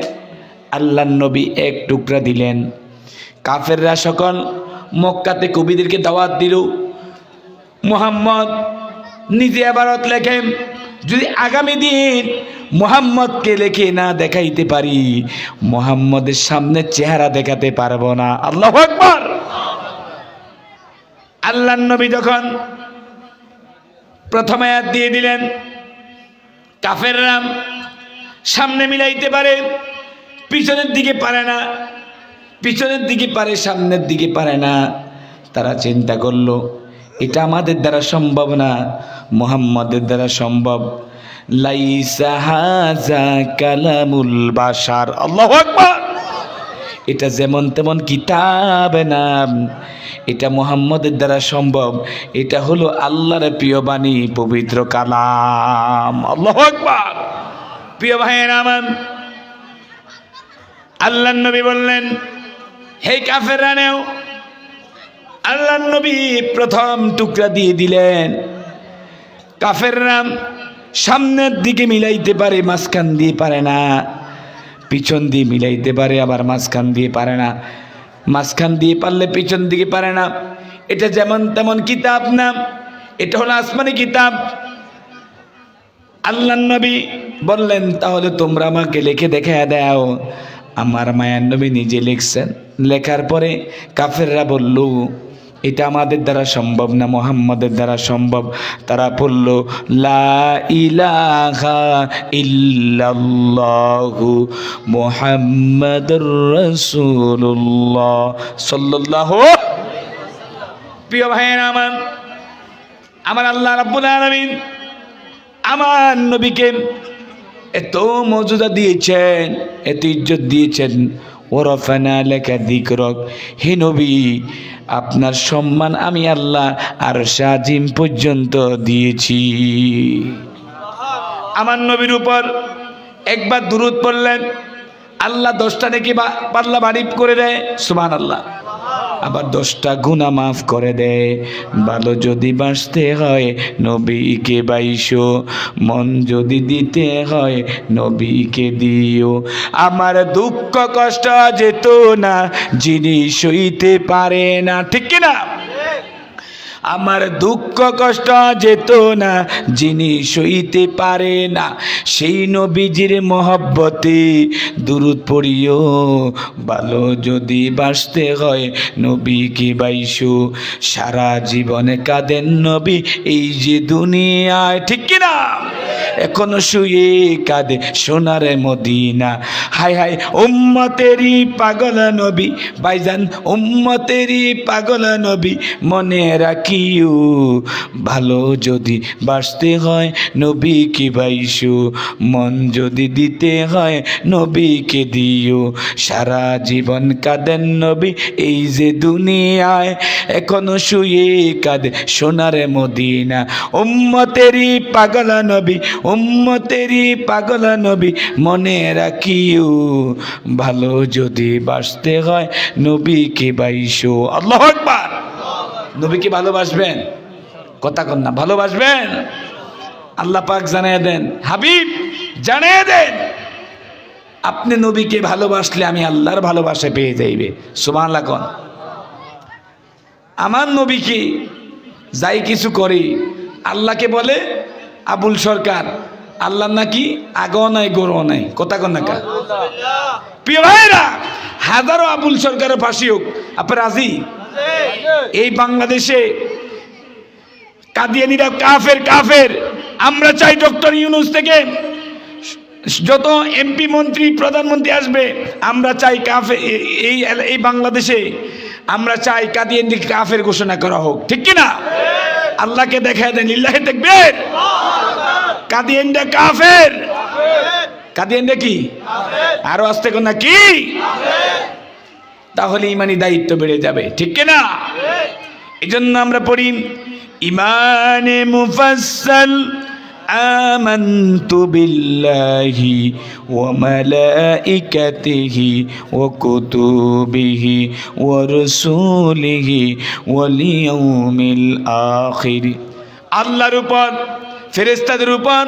আল্লাহ নবী এক টুকরা দিলেন। কাফেররা সকল মক্কাতে কবিদেরকে দাওয়াত দিল, মুহাম্মদ নিজে ইবারত লেখেন, যদি আগামী দিন মুহাম্মদকে লেখে না দেখাইতে পারি, মুহাম্মদের সামনে চেহারা দেখাতে পারবো না। আল্লাহু আকবার। আল্লাহ নবী যখন প্রথম আয়াত দিয়ে দিলেন, কাফেররা সামনে মিলাইতে পারে, পিছনের দিকে পারে না, পিছনের দিকে পারে, সামনের দিকে পারে না। তারা চিন্তা করলো এটা আমাদের দ্বারা সম্ভব না, মুহাম্মদের দ্বারা সম্ভব। লাইসা হাযা কালামুল বাশার। আল্লাহু আকবার। এটা যেমন তেমন কিতাব না, এটা মুহাম্মদের দ্বারা সম্ভব। এটা হলো আল্লাহর প্রিয় বাণী, পবিত্র কালাম। আল্লাহু আকবার। প্রিয় ভাইয়েরা আমার, আল্লাহর নবী বললেন, হে কাফেররা নেও। আল্লাহর নবী প্রথম টুকরা দিয়ে দিলেন। কাফেররা সামনের দিকে মিলাইতে পারে, মাঝখান দিয়ে পারে না। পিছন দিয়ে মিলাইতে পারে, আবার মাঝখান দিয়ে পারে না। মাঝখান দিয়ে পারলে পিছন দিকে পারে না। এটা যেমন তেমন কিতাব না, এটা হলো আসমানি কিতাব। আল্লাহর নবী বললেন, তাহলে তোমরা আমাকে লিখে দেখা দাও। আমার মায়ার নবী নিজে লিখছেন। লেখার পরে কাফেররা বলল, এটা আমাদের দ্বারা সম্ভব না, মুহাম্মাদের দ্বারা সম্ভব। তারা বলল, লা ইলাহা ইল্লাল্লাহু মুহাম্মাদুর রাসূলুল্লাহ সাল্লাল্লাহু। প্রিয় ভাইয়েরা আমার আল্লাহ রাব্বুল আলামিন আমার নবীকে এত মর্যাদা দিয়েছেন, এত ইজ্জত দিয়েছেন। ওয়ারাফানা লাকা যিকরাক, হে নবী আপনার সম্মান আমি আল্লাহ আরশে আজিম পর্যন্ত দিয়েছি। আমার নবীর উপর একবার দুরূদ পড়লেন, আল্লাহ 10টা নেকি পাল্লা ভারী করে দেয়, সুবহানাল্লাহ। আবার 10টা গুনাহ মাফ করে দেয়। ভালো যদি বাঁচতে হয় নবীকে বাইশো, মন যদি দিতে হয় নবীকে দিও। আমার দুঃখ কষ্ট যেত না যিনি সইতে পারে না, ঠিক কিনা? আমার দুঃখ কষ্ট যেত না যিনি সইতে পারে না, সেই নবীজির মহব্বতে দুরূদ পড়িও। ভালো যদি বাঁচতে হয় নবীকে বাইশো। সারা জীবনে কাঁদেন নবী এই যে দুনিয়ায়, ঠিক কিনা? এখনো শুয়ে কাঁদে সোনার মদিনা। হায় হায় উম্মতেরই পাগল নবী, ভাইজান উম্মতেরই পাগল নবী, মনে রাখিও ভালো যদি বাঁচতে হয় নবীকে বাইশো, মন যদি দিতে হয় নবীকে দিও। সারা জীবন কাঁদেন নবী এই যে দুনিয়ায়, এখনো শুয়ে কাঁদে সোনার মদিনা। উম্মতেরই পাগল নবী, উম্মতেরই পাগল নবী, মনে রাখিও ভালো যদি বাঁচতে হয় নবীকে বাইশো। আল্লাহু আকবার। নবীকে ভালোবাসবেন? কথা কন না, ভালোবাসবেন? আল্লাহ পাক জানিয়ে দেন, হাবিব জানিয়ে দেন, আপনি নবীকে ভালোবাসলে আমি আল্লাহর ভালোবাসা পেয়ে যাইবে। সুবহানাল্লাহ কোন। আমার নবীকে যাই কিছু করি, আল্লাহকে বলে আবুল সরকার, আল্লাহ নাকি আগও নাই গরও নাই, কথা কন না কা? প্রিয় ভাইরা, হাজারো আবুল সরকারের ফাঁসি হোক, আপনি রাজি? এই বাংলাদেশে কাদিয়ানীরা কাফের, কাফের। আমরা চাই ডক্টর ইউনূস থেকে যত এমপি মন্ত্রী প্রধানমন্ত্রী আসবে, আমরা চাই কাফের এই বাংলাদেশে আমরা চাই কাদিয়ানীকে কাফের ঘোষণা করা হোক, ঠিক কিনা? আল্লাহকে দেখায় দেন, লিল্লাহি তাকবীর। কাদিয়ানীরা কাফের, কাদিয়ানীরা কি? আরো আসতে কোন না কি? তাহলে ইমানি দায়িত্ব বেড়ে যাবে, ঠিক কিনা? এজন্য আমরা পড়ি ইমানে মুফাসসাল আমানতু বিল্লাহি ওয়া মালাইকাতিহি ওয়া কুতুবিহি ওয়া রাসূলিহি ওয়াল ইয়াউমিল আখির। আল্লাহর উপর, ফেরেশতাদের উপর,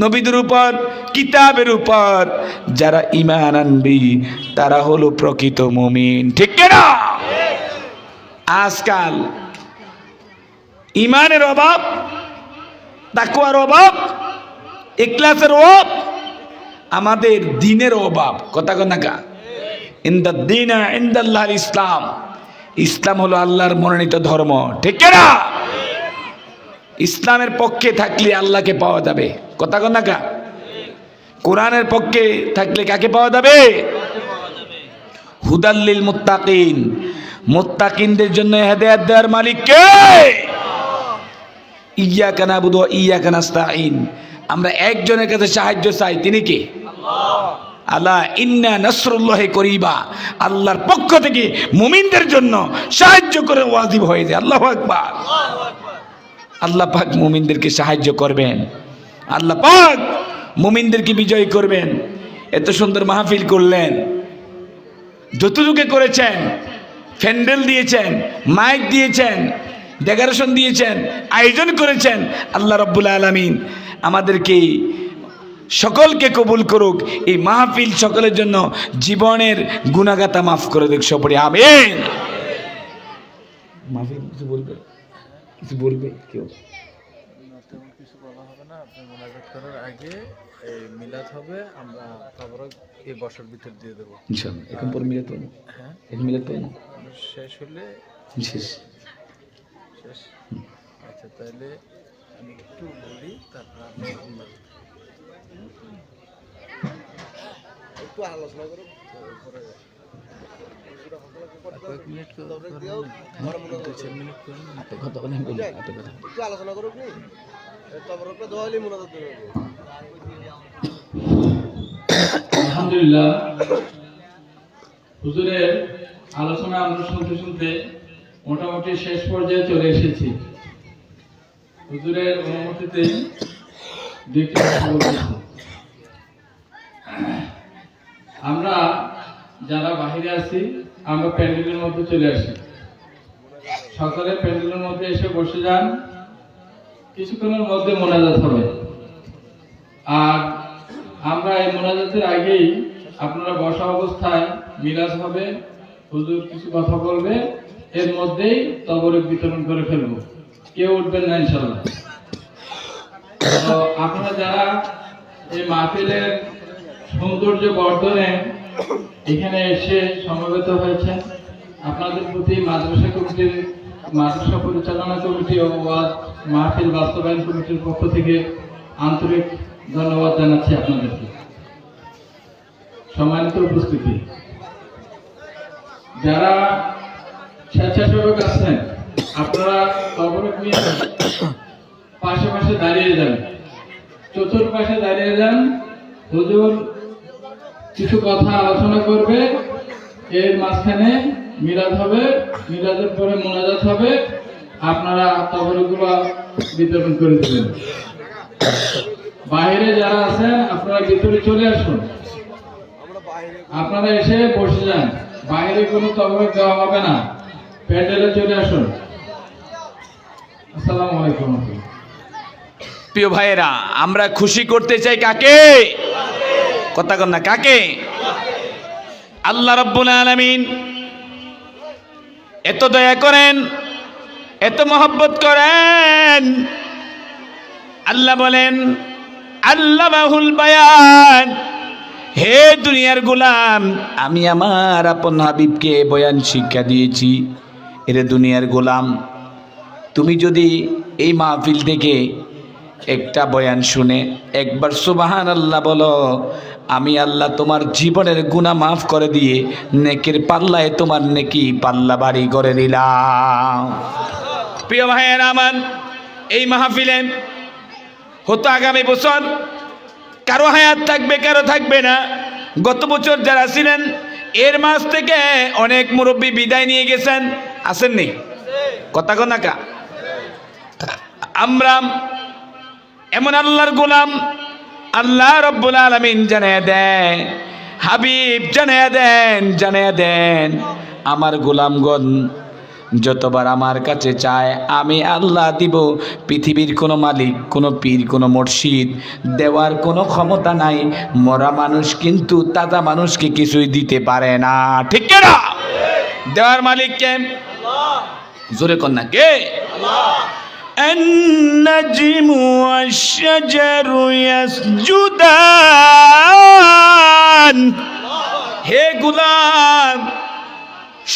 নবীদের উপর, কিতাবের উপর যারা ঈমান আনবে তারা হলো প্রকৃত মুমিন, ঠিক কিনা? আজকাল ঈমানের অভাব, তাকওয়ার অভাব, ইখলাসের অভাব, আমাদের দ্বীনের অভাব, কথা কন না কা? ইনদাদ দীনা ইনদাল্লাহিল ইসলাম, ইসলাম হলো আল্লাহর মনোনীত ধর্ম, ঠিক কিনা? ইসলামের পক্ষে থাকলে আল্লাহকে পাওয়া যাবে, কথা কন না কা? কোরআনের পক্ষে থাকলে কাকে পাওয়া যাবে? হুদাল্লিল মুত্তাকিন, মুত্তাকিনদের জন্য হেদায়েত দেওয়ার মালিক কে? ইয়্যাকা না'বুদু ওয়া ইয়্যাকা নাস্তাঈন, আমরা একজনের কাছে সাহায্য চাই, তিনি কে? আল্লাহ। ইন্না নাসরুল্লাহি করিবা, আল্লাহর পক্ষ থেকে মুমিনদের জন্য সাহায্য করে ওয়াজিব হয়ে যায়। আল্লাহু আকবার। আল্লাহ পাক মুমিনদেরকে সাহায্য করবেন, আল্লাহ পাক মুমিনদেরকে বিজয় করবেন। এত সুন্দর মাহফিল করলেন, যতটুকু করেছেন, প্যান্ডেল দিয়েছেন, মাইক দিয়েছেন, ডেকোরেশন দিয়েছেন, আয়োজন করেছেন। আল্লাহ রাব্বুল আলামিন আমাদেরকে সকলকে কবুল করুক। এই মাহফিল সকলের জন্য জীবনের গুনাহগাতা মাফ করে দিক। সপরি আমিন। মাহফিল কিছু বলবে, কিছু বলবে কেউ? কিছু বলা হবে না। আপনি মোনাজাত করার আগে এই মিলাদ হবে, আমরা তারপরে এই বছর ভিতর দিয়ে দেবো ইনশাআল্লাহ। এখন পর মিলাদ পড়ব। হ্যাঁ, এখন মিলাদ পড়ব, শেষ হলে শেষ। শেষ। আচ্ছা, তাহলে আমি একটু বলি, তারপর আপনি একটু আলোচনা করুন। কয়েক মিনিট কথা বলেন, একটু আলোচনা করুন। আলহামদুলিল্লাহ, হুজুরের আলোচনা আমরা শুনতে শুনতে মোটামুটি শেষ পর্যায়ে চলে এসেছি। হুজুরের অনুমতিতে দুইটি কথা বলতেছি। আমরা যারা বাহিরে আছি, আমরা প্যান্ডেলের মধ্যে চলে আসি। সকালে প্যান্ডেলের মধ্যে এসে বসে যান, কিছুক্ষণের মধ্যে মোনাজাত হবে। আর আমরা এই মোনাজাতের আগেই আপনারা বসা অবস্থায় মিলাদ হবে, হুজুর কিছু কথা বলবে, এর মধ্যেই তবরক বিতরণ করে ফেলবো। কেউ উঠবেন না ইনশাআল্লাহ। তো আপনারা যারা এই মাহফিলের সৌন্দর্য বর্ধনে এখানে এসে সমবেত হয়েছেন, আপনাদের প্রতি মাদ্রাসা কমিটির, মাদ্রাসা পরিচালনা কমিটি ও ওয়াজ মাহফিল বাস্তবায়ন কমিটির পক্ষ থেকে আন্তরিক ধন্যবাদ জানাচ্ছি আপনাদেরকে। সম্মানিত উপস্থিতি, যারা স্বেচ্ছাসেবক আছেন, আপনারা তবরক নিয়ে পাশে পাশে দাঁড়িয়ে যান, চতুর্পাশে দাঁড়িয়ে যান। হুজুর কিছু কথা আলোচনা করবে, এর মাঝখানে মিলাদ হবে, মিলাদের পরে মোনাজাত হবে। আপনারা তবরকগুলো বিতরণ করে দেবেন। বাইরে যারা আছেন, আপনারা ভিতরে চলে আসুন। আপনারা এসে বসে যান, বাইরে কোনো তবরক দেওয়া হবে না, প্যান্ডেলে চলে আসুন। আসসালামু আলাইকুম। প্রিয় ভাইয়েরা, আমরা খুশি করতে চাই কাকে? কথা কন না, কাকে? আল্লাহ রাব্বুল আলামিন এত দয়া করেন, এত মহব্বত করেন। আল্লাহ বলেন, আল্লামাহুল বায়ান, হে দুনিয়ার গোলাম, আমি আমার আপন হাবিবকে বয়ান শিক্ষা দিয়েছি। এরে দুনিয়ার গোলাম, তুমি যদি এই মাহফিল থেকে একটা বয়ান শুনে একবার সুবহানাল্লাহ বলো, আমি আল্লাহ তোমার জীবনের গুনাহ মাফ করে দিয়ে নেকের পাল্লায় তোমার নেকি পাল্লা বাড়ি করে দিলাম। প্রিয় ভাইয়েরা আমার, এই মাহফিলে হতো আগামী বছর কারো হায়াত থাকবে, কারো থাকবে না। গত বছর যারা ছিলেন, এর মাস থেকে অনেক মুরব্বী বিদায় নিয়ে গেছেন, আসেননি? কথা কনাকা। আমরা এমন আল্লাহর গোলাম, আল্লাহ রাব্বুল আলামিন জানায়া দেন, হাবিব জানায়া দেন, আমার গোলামগণ যতবার আমার কাছে চায় আমি আল্লাহ দিব। পৃথিবীর কোনো মালিক, কোনো পীর, কোনো মুর্শিদ দেওয়ার কোনো ক্ষমতা নাই। মরা মানুষ কিন্তু তাজা মানুষকে কিছুই দিতে পারে না, ঠিক না? দেওয়ার মালিক কে? জোরে কন্যা কে? النجم والشجر يسجدان। হে গোলাম,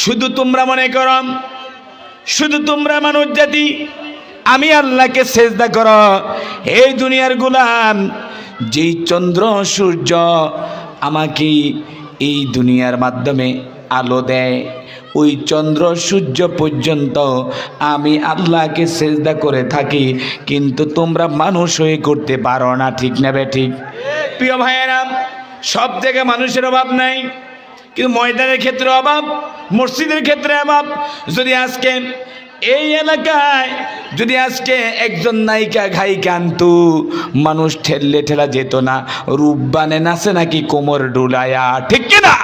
শুধু তোমরা মনে করো, শুধু তোমরা মানুষ জাতি আমি আল্লাহকে সেজদা করো। এই দুনিয়ার গোলাম, যেই চন্দ্র সূর্য আমাকে এই দুনিয়ার মাধ্যমে আলো দেয়, ওই চন্দ্র সূর্য পর্যন্ত আমি আল্লাহকে সেজদা করে থাকি, কিন্তু তোমরা মানুষ হয়ে করতে পারো না। ঠিক না বে ঠিক? প্রিয় ভাইয়েরা, সব জায়গায় মানুষের অভাব নাই, কিন্তু ময়দানের ক্ষেত্রে অভাব, মসজিদের ক্ষেত্রে অভাব। যদি আজকে এই এলাকায় যদি আজকে একজন নায়িকা গায়িকা আনতো, মানুষ ঠেললে ঠেলা যেত না। রূপবানে নাচে নাকি কোমর ডুলায়া, ঠিক কিনা?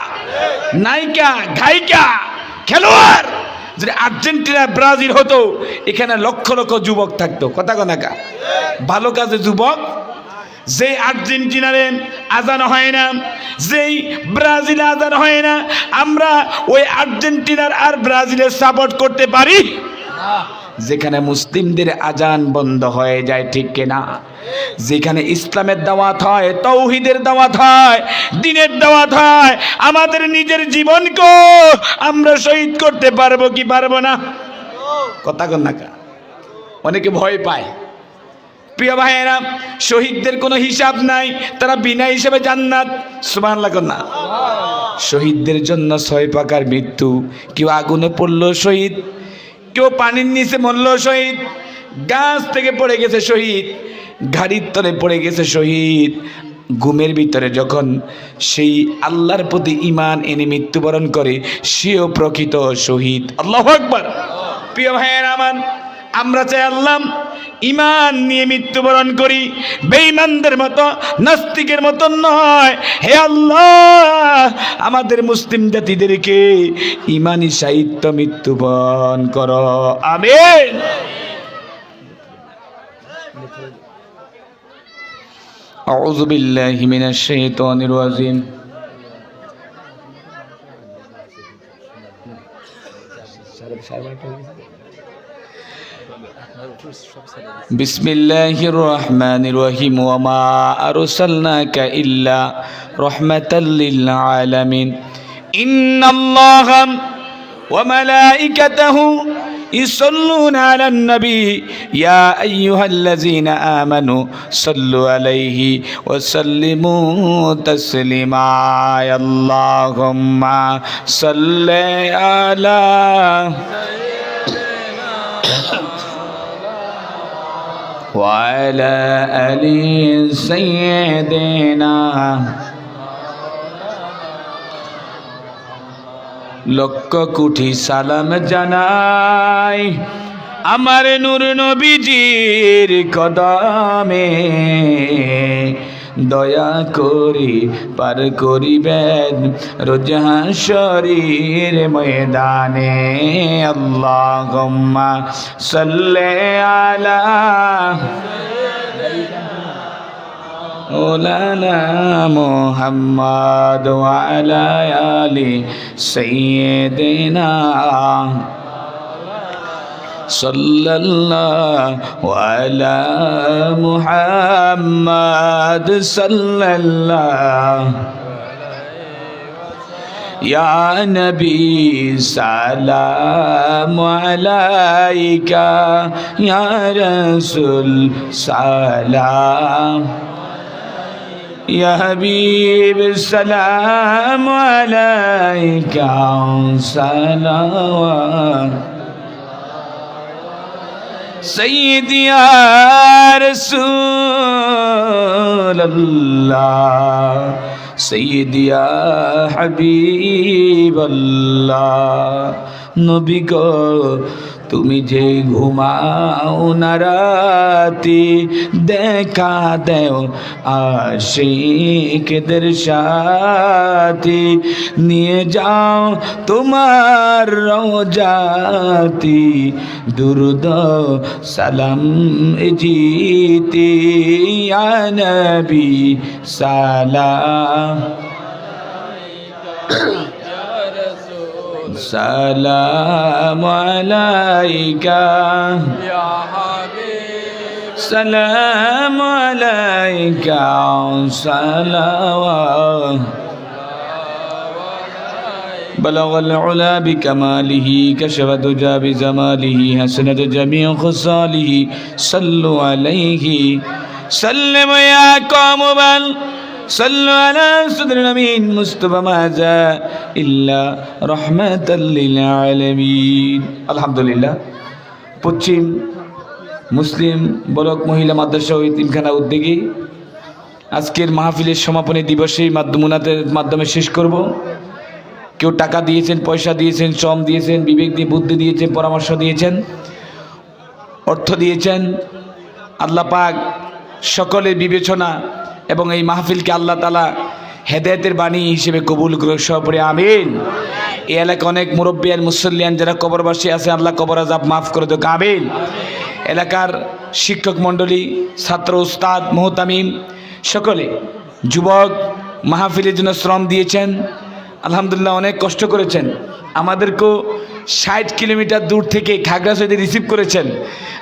নায়িকা গায়িকা খেলোয়াড় যদি আর্জেন্টিনা ব্রাজিল হতো, এখানে লক্ষ লক্ষ যুবক থাকতো। কথা কনাকা ভালো কাজে যুবক। যেই আর্জেন্টিনারে আজান হয় না, যেই ব্রাজিলে আজান হয় না, আমরা ওই আর্জেন্টিনার আর ব্রাজিলের সাপোর্ট করতে পারি? যেখানে মুসলিমদের আজান বন্ধ হয়ে যায়, ঠিক কিনা? যেখানে ইসলামের দাওয়াত হয়, তাওহীদের দাওয়াত হয়, দ্বীনের দাওয়াত হয়, আমাদের নিজের জীবনকে আমরা শহীদ করতে পারবো কি পারবো না? কথা কন না কা? অনেকে ভয় পায়। প্রিয় ভাইয়েরা, শহীদদের কোনো হিসাব নাই, তারা বিনা হিসাবে জান্নাত। সুবহানাল্লাহ কন না? শহীদদের জন্য 6 প্রকার মৃত্যু। কেউ আগুনে পড়লো শহীদ, কেউ পানির নিচে মরলো শহীদ, গাছ থেকে পড়ে গেছে শহীদ, গাড়ির তলে পড়ে গেছে শহীদ, ঘুমের ভিতরে যখন সেই আল্লাহর প্রতি ঈমান এনে মৃত্যুবরণ করে, সেও প্রকৃত শহীদ। আল্লাহু আকবার। প্রিয় ভাইয়েরা আমার, আমরা চাই আল্লাহ ঈমান নিয়ে মৃত্যুবরণ করি, বেঈমানদের মতো, নাস্তিকের মতো নয়। হে আল্লাহ, আমাদের মুসলিম জাতিদেরকে ঈমানি সাহিত্য মৃত্যুবরণ করো, আমিন। আউযু বিল্লাহি মিনাশ শাইতানির রাজিম। বিসমিল্লাহির রহমানির রহিম। ওয়া মা আরসালনাকা ইল্লা রাহমাতাল লিল আলামিন। ইন্নাল্লাহা ওয়া মালাইকাতাহু ইসাল্লুনা আলান নবী ইয়া আইয়ুহাল্লাযীনা আমানু সাল্লু আলাইহি ওয়া সাল্লিমু তাসলিমা। আল্লাহুম্মা সাল্লি আলা وعلى آل سيدنا। লক্ষ কোটি সালাম জানাই আমার নূর নবীজির কদমে, দয়া করি পার করিবেন রোজ হাশরের ময়দানে। আল্লাহুম্মা সাল্লি আলা مولانا محمد وعلى آل سيدنا صلى الله على محمد صلى الله يا نبي سلام عليك يا رسول سلام يا حبيب السلام عليك سلام سيدي يا رسول الله سيدي يا حبيب الله নবী গো তুমি যে ঘুমাও না রাতে, দেখা দেও আশিকদের সাথে, নিয়ে যাও তোমার রওজাতে দুরুদ সালাম জিতে। ইয়া নবী সালাম সালাম আলাইকা ইয়া হাবিব সালাম আলাইকা সালাওয়াত بلغ العلا بكماله كشف الدجى بجماله حسنت جميع خصاله صلوا عليه سلم يا قوم بل সাল্লু আলা সাইয়্যিদিনা আমিন মুস্তাফা মাজা ইল্লা রাহমাতাল লিল আলামিন। আলহামদুলিল্লাহ, পশ্চিম মুসলিম বলক মহিলা মাদ্রাসা ও ইতিমখানা উদ্যোগী আজকের মাহফিলের সমাপনী দিবসের মাধ্যমে শেষ করব। কেউ টাকা দিয়েছেন, পয়সা দিয়েছেন, শ্রম দিয়েছেন, বিবেক দিয়ে বুদ্ধি দিয়েছেন, পরামর্শ দিয়েছেন, অর্থ দিয়েছেন। আল্লাহ পাক সকলের বিবেচনা এবং এই মাহফিলকে আল্লাহ তাআলা হেদায়েতের বাণী হিসেবে কবুল করে সপরে আমিন। এই এলাকায় অনেক মুরব্বিয়ান মুসল্লিয়ান যারা কবরবাসী আছে, আল্লাহ কবর আযাব মাফ করে দেক আমিন। এলাকার শিক্ষক মণ্ডলী, ছাত্র, উস্তাদ, মুহতামিম সকলে, যুবক মাহফিলের জন্য শ্রম দিয়েছেন, আলহামদুলিল্লাহ অনেক কষ্ট করেছেন। আমাদেরকেও 60 কিলোমিটার দূর থেকে খাগড়াছড়িতে রিসিভ করেছেন।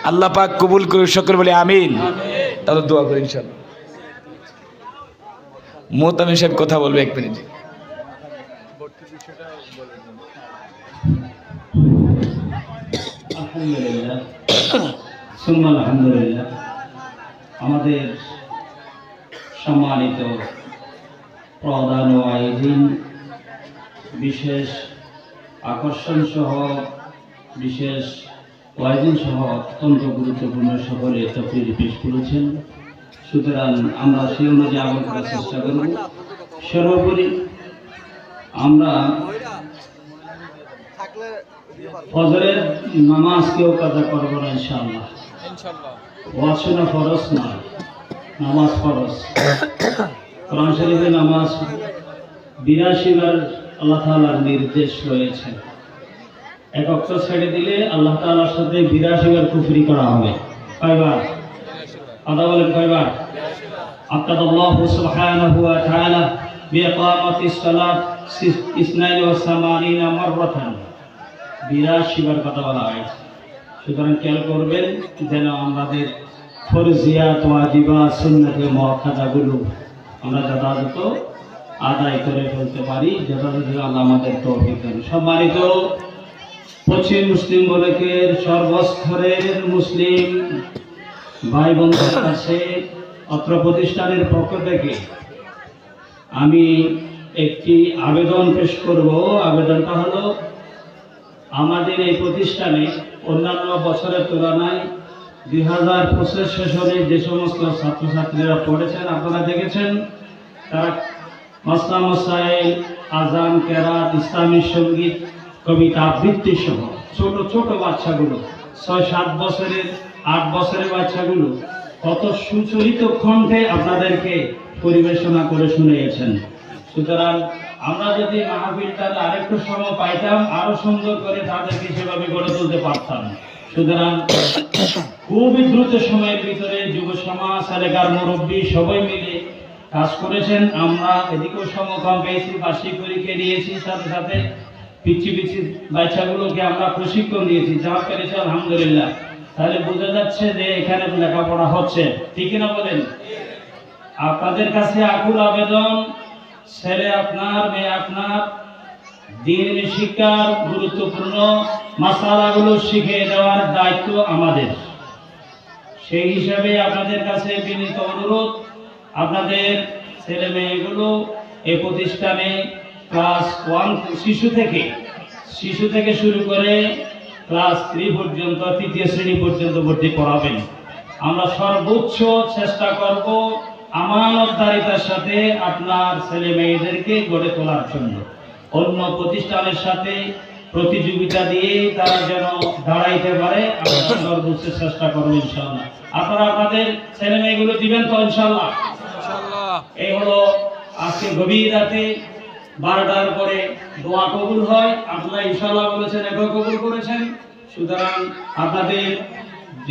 আল্লাহ পাক কবুল করে সকলে বলে আমিন। তাহলে দোয়া করি ইনশাআল্লাহ। মুহতামিম সাহেব কথা বলবে 1 মিনিট। আলহামদুলিল্লাহ, সুম্মা আলহামদুলিল্লাহ। আমাদের সম্মানিত প্রধান আয়োজন, বিশেষ আকর্ষণ সহ বিশেষ আয়োজন সহ অত্যন্ত গুরুত্বপূর্ণ সকলে তকরির পেশ করেছেন। সুতরাং আমরা সেই অনুযায়ী আমল করার চেষ্টা করব। সর্বোপরি আমরা ফজরের নামাজ কেউ কাজা করব না ইনশাআল্লাহ। ওয়াজ শোনা ফরজ না, নামাজ ফরজ। কোরআন শরীফে নামাজ 82 বার আল্লাহ তাআলার নির্দেশ রয়েছে। এক ওয়াক্ত ছেড়ে দিলে আল্লাহ তাআলার সাথে 82 বার কুফরি করা হবে। কয়বার? আদা বলেন কয়বার? আকাদাল্লাহু সুবহানাহু ওয়া তাআলা বিইকামাতিস সালাত 82 মাররাতান, 82 বার কথা বলা হয়েছে। সুতরাং খেয়াল করবেন যেন আমাদের ফরজিয়াত, ওয়াজিবাত, সুন্নাত ও মুআক্কাদাগুলো আমরা যথাযথ আদায় করে ফেলতে পারি। যথাযথ আল্লাহ আমাদের তৌফিক দান। সম্মানিত পশ্চিম মুসলিম বলকের সর্বস্তরের মুসলিম ভাই বোনদের কাছে অত্র প্রতিষ্ঠানের পক্ষ থেকে আমি একটি আবেদন পেশ করব। আবেদনটা হলো, আমাদের এই প্রতিষ্ঠানে অন্যান্য বছরের তুলনায় 2025 সেশনে যে সমস্ত ছাত্রছাত্রীরা পড়েছেন আপনারা দেখেছেন, তারা মাসলা মাসাইল, আজান, কেরাত, ইসলামী সঙ্গীত, কবিতা আবৃত্তি সহ ছোট ছোট বাচ্চাগুলো 6-7 বছরের 8 বছরের বাচ্চাগুলো কত সুচরিত কণ্ঠে আপনাদেরকে পরিবেশনা করে শুনিয়েছেন। সুতরাং আমরা যদি মাহফিলটা আরেকটু সময় পাইতাম, আরো সুন্দর করে তাদেরকে সেভাবে গড়ে তুলতে পারতাম। সুতরাং খুবই দ্রুত সময়ের ভিতরে যুব সমাজ, এলাকার মুরব্বী সবাই মিলে কাজ করেছেন। আমরা এদিকেও সমকম পেয়েছি, বার্ষিক পরীক্ষা দিয়েছি, সাথে সাথে পিচ্ছি পিচ্ছি বাচ্চাগুলোকে আমরা প্রশিক্ষণ দিয়েছি, যা পেরেছি আলহামদুলিল্লাহ। তাহলে বোঝা যাচ্ছে যে এখানে লেখাপড়া হচ্ছে, ঠিক না বলেন? আপনাদের কাছে আকুল আবেদন, ছেলে আপনার, মেয়ে আপনার, দ্বীন শিক্ষার গুরুত্বপূর্ণ মাসালাগুলো শিখিয়ে দেওয়ার দায়িত্ব আমাদের। সেই হিসাবে আপনাদের কাছে বিনীত অনুরোধ, আপনাদের ছেলে মেয়েগুলো এই প্রতিষ্ঠানে ক্লাস 1 শিশু থেকে শুরু করে ক্লাস 3 পর্যন্ত, 3য় শ্রেণী পর্যন্ত ভর্তি করাবেন। আমরা সর্বোচ্চ চেষ্টা করব আমানতদারিতার সাথে আপনার ছেলে মেয়েদেরকে গড়ে তোলার জন্য। অন্য প্রতিষ্ঠানের সাথে প্রতিযোগিতা দিয়ে তারা যেন দাঁড়াইতে পারে, আমরা সর্বোচ্চ চেষ্টা করব ইনশাআল্লাহ। আপনারা আপনাদের ছেলে মেয়েগুলো দিবেন তো ইনশাআল্লাহ? এই হলো আজকে গভীর রাতে 12টার পরে দোয়া কবুল হয়। আপনারা ইনশাআল্লাহ বলেছেন, এটাও কবুল করেছেন। সুতরাং আপনাদের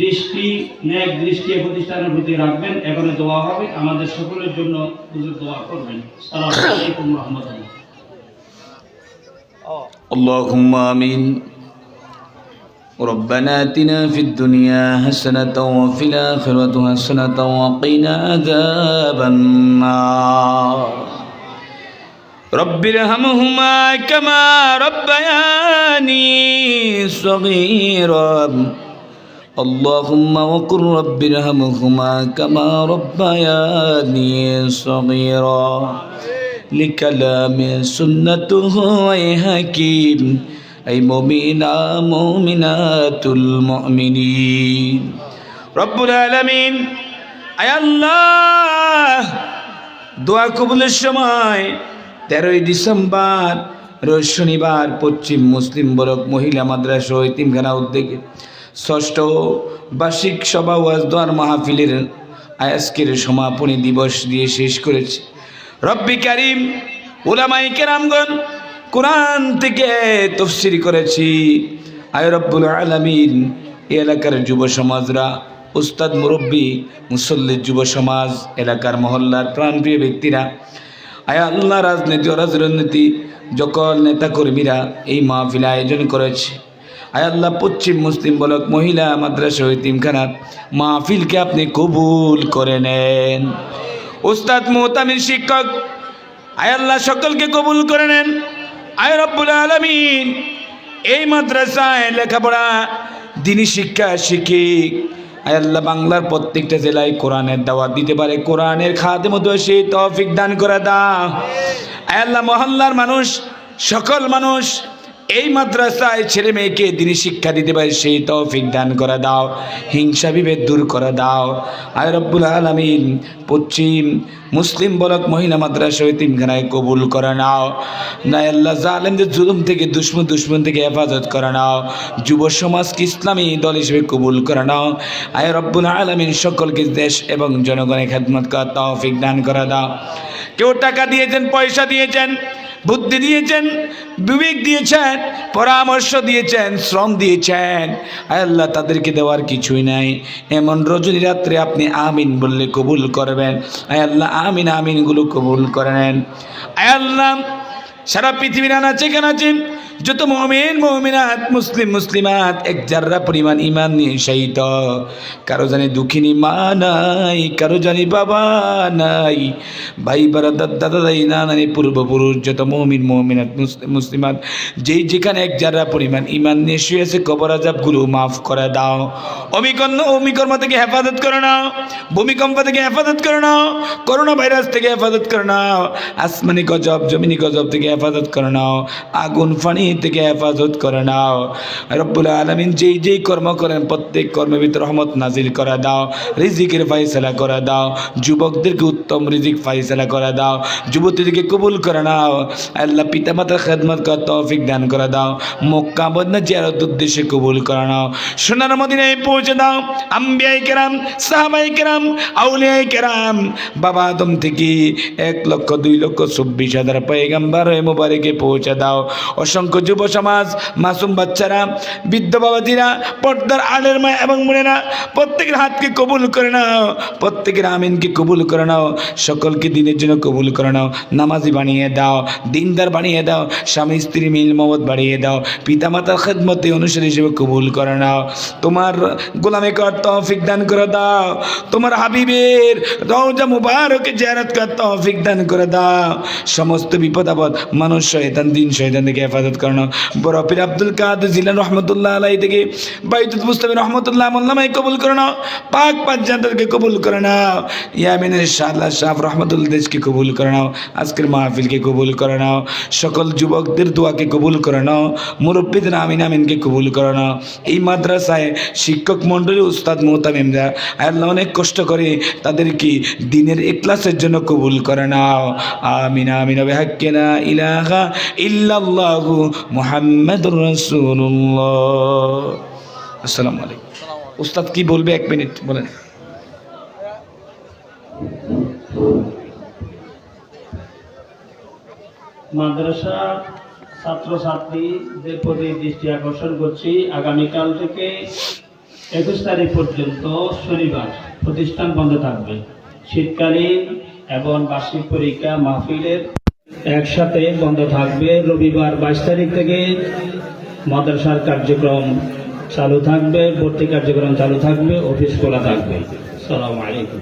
দৃষ্টি, নেক দৃষ্টি প্রতিষ্ঠানের প্রতি রাখবেন। এখানে দোয়া হবে, আমাদের সকলের জন্য হুজুর দোয়া করবেন। আসসালামু আলাইকুম ওয়া রাহমাতুল্লাহ। اللهم آمين. ربنا آتنا في الدنيا حسنة وفي الآخرة حسنة وقنا عذاب النار. رب ارحمهما كما ربياني صغيرا اللهم وقل رب ارحمهما كما ربياني صغيرا لكلام سنته أي حكيم أي مؤمنات المؤمنين رب العالمين أي الله দোয়া কবুলের সময় 13 ডিসেম্বর রোজ শনিবার পশ্চিম মুসলিম বরক মহিলা মাদ্রাসা ও এতিমখানা উদ্যোগে 6ষ্ঠ বার্ষিক সভা ওয়াজ দোয়ার মাহফিলের আজকের সমাপনী দিবস দিয়ে শেষ করেছে। রব্বি কারীম উলামায়ে কেরামগণ কোরআন থেকে তাফসীর করেছি। আয় রব্বুল আলামিন এই এলাকার যুব সমাজরা, উস্তাদ মুরব্বী মুসল্লি যুব সমাজ, এলাকার মহল্লার প্রাণপ্রিয় ব্যক্তিরা, আয় আল্লাহ রাজনীতি ও রাজনীতি সকল নেতাকর্মীরা এই মাহফিল আয়োজন করেছে। আয় আল্লাহ পশ্চিম মুসলিম বলক মহিলা মাদ্রাসা ও এতিমখানা মাহফিলকে আপনি কবুল করে নেন। উস্তাদ মুহতামির শিক্ষক আয় আল্লাহ সকলকে কবুল করে নেন। আয় রব্বুল আলামিন এই মাদ্রাসায় লেখাপড়া দ্বীনি শিক্ষা শিখি আয় আল্লাহ বাংলার প্রত্যেকটা জেলায় কোরআনের দাওয়াত দিতে পারে, কোরআনের খাদেম হতে সেই তৌফিক দান করে দাও। আয় আল্লাহ মহল্লার মানুষ, সকল মানুষ এই মাদ্রাসায় ছেলে মেয়েকে দ্বীনি শিক্ষা দিতে পারে সেই তৌফিক দান করে দাও, হিংসা বিভেদ দূর করে দাও। আয় রব্বুল আলামিন পশ্চিম মুসলিম বলক মহিলা মাদ্রাসা এতিমখানায় কবুল করে নাও। না আল্লাহ জালেমদের জুলুম থেকে দুশ্মন থেকে হেফাজত করে নাও। যুব সমাজকে ইসলামী দল হিসেবে কবুল করে নাও। আয় রব্বুল আলামিন সকলকে দেশ এবং জনগণের খেদমত করার তৌফিক দান করে দাও। কেউ টাকা দিয়েছেন, পয়সা দিয়েছেন, বুদ্ধি দিয়েছেন, বিবেক দিয়েছেন, পরামর্শ দিয়েছেন, শ্রম দিয়েছেন, আয় আল্লাহ তাদেরকে দেওয়ার কিছুই নাই। এমন রজনী রাত্রে আপনি আমিন বললে কবুল করবেন। আয় আল্লাহ আমিন আমিনগুলো কবুল করে নেন। আয় আল্লাহ সারা পৃথিবীর আনাচে কানাচে যত মুমিন মুমিনাত মুসলিম মুসলিমাত এক জাররা পরিমাণ ঈমান নিয়ে শহীদ, কারো জানি দুঃখিনী মা নাই, কারো জানি বাবা নাই, ভাই বারাদার দাদা দাই নানানি পূর্বপুরুষ যত মুমিন মুমিনাত মুসলিম মুসলিমাত যেই যেখানে এক জাররা পরিমাণ ঈমান নিয়ে শুয়েছে কবর আযাবগুলো মাফ করে দাও। অমিকর্ম থেকে হেফাজত করে নাও, ভূমিকম্প থেকে হেফাজত করে নাও, করোনা ভাইরাস থেকে হেফাজত করে নাও, আসমানি গজব জমিনি গজব থেকে হেফাজত করে নাও, আগুন ফানি থেকে হেফাজত করে নাও। রব্বুল আলামিন যেই যেই কর্ম করেন প্রত্যেক কর্মের ভিতর রহমত নাজিল করে দাও, রিজিকের ফায়সালা করে দাও, যুবকদেরকে উত্তম রিজিক ফায়সালা করে দাও, যুবতীদেরকে কবুল করে নাও। আল্লাহ পিতামাতার খেদমত করার তৌফিক দান করে দাও, মক্কা মদিনা জিয়ারত উদ্দেশ্যে কবুল করে নাও, সোনার মদিনায় পৌঁছে দাও। আম্বিয়ায়ে কেরাম, সাহাবায়ে কেরাম, আউলিয়ায়ে কেরাম, বাবা আদম থেকে 1,02,24,000 পয়গম্বর মুবারকে পৌঁছে দাও। অসংখ্য যুব সমাজ, মাসুম বাচ্চারা, বৃদ্ধ বাবাজিরা, পর্দার আড়ের মা এবং বোনেরা প্রত্যেকের হাতকে কবুল করে নাও, প্রত্যেকের আমিনকে কবুল করে নাও, সকলকে দিনের জন্য কবুল করে নাও, নামাজি বানিয়ে দাও, দিনদার বানিয়ে দাও, স্বামী স্ত্রী মিল মহব্বত বাড়িয়ে দাও, পিতামাতার খেদমতে অনুসারী হিসেবে কবুল করে নাও, তোমার গোলামি করার তৌফিক দান করে দাও, তোমার হাবিবের রওজা মুবারকে জিয়ারত করার তৌফিক দান করে দাও। সমস্ত বিপদ আপদ মানুষ শয়তান দিন শয়তান থেকে হেফাজত করে নাও। বড় পীর আব্দুল কাদের জিলানী রহমতুল্লাহ আলাইহি থেকে বাইতুল মুস্তাফি রহমতুল্লাহ মোল্লামাই কবুল করে নাও, পাক পাঁচজানকে কবুল করে নাও, ইয়ামিনের শাহ শাহ রহমতুল্লাহ দেশকে কবুল করে নাও, আজকের মাহফিলকে কবুল করে নাও, সকল যুবকদের দোয়াকে কবুল করে নাও, মুরব্বীদের আমিন আমিনকে কবুল করে নাও। এই মাদ্রাসায় শিক্ষক মণ্ডলী উস্তাদ মুহতামিমরা আল্লাহ অনেক কষ্ট করে তাদেরকে দ্বীনের ইখলাসের জন্য কবুল করে নাও। আমিন আমিন বিহাক্কি লা ইলাহা ইল্লাল্লাহু মুহাম্মাদুর রাসূলুল্লাহ। আসসালামু আলাইকুম। উস্তাদ কি বলবে 1 মিনিট বলেন। মাদ্রাসা ছাত্রছাত্রীদের প্রতি দৃষ্টি আকর্ষণ করছি, আগামীকাল থেকে 21 তারিখ পর্যন্ত শনিবার প্রতিষ্ঠান বন্ধ থাকবে। শীতকালীন এবং বার্ষিক পরীক্ষা মাহফিলের একসাথে বন্ধ থাকবে। রবিবার 22 তারিখ থেকে মাদ্রাসার কার্যক্রম চালু থাকবে, ভর্তি কার্যক্রম চালু থাকবে, অফিস খোলা থাকবে। আসসালামু আলাইকুম।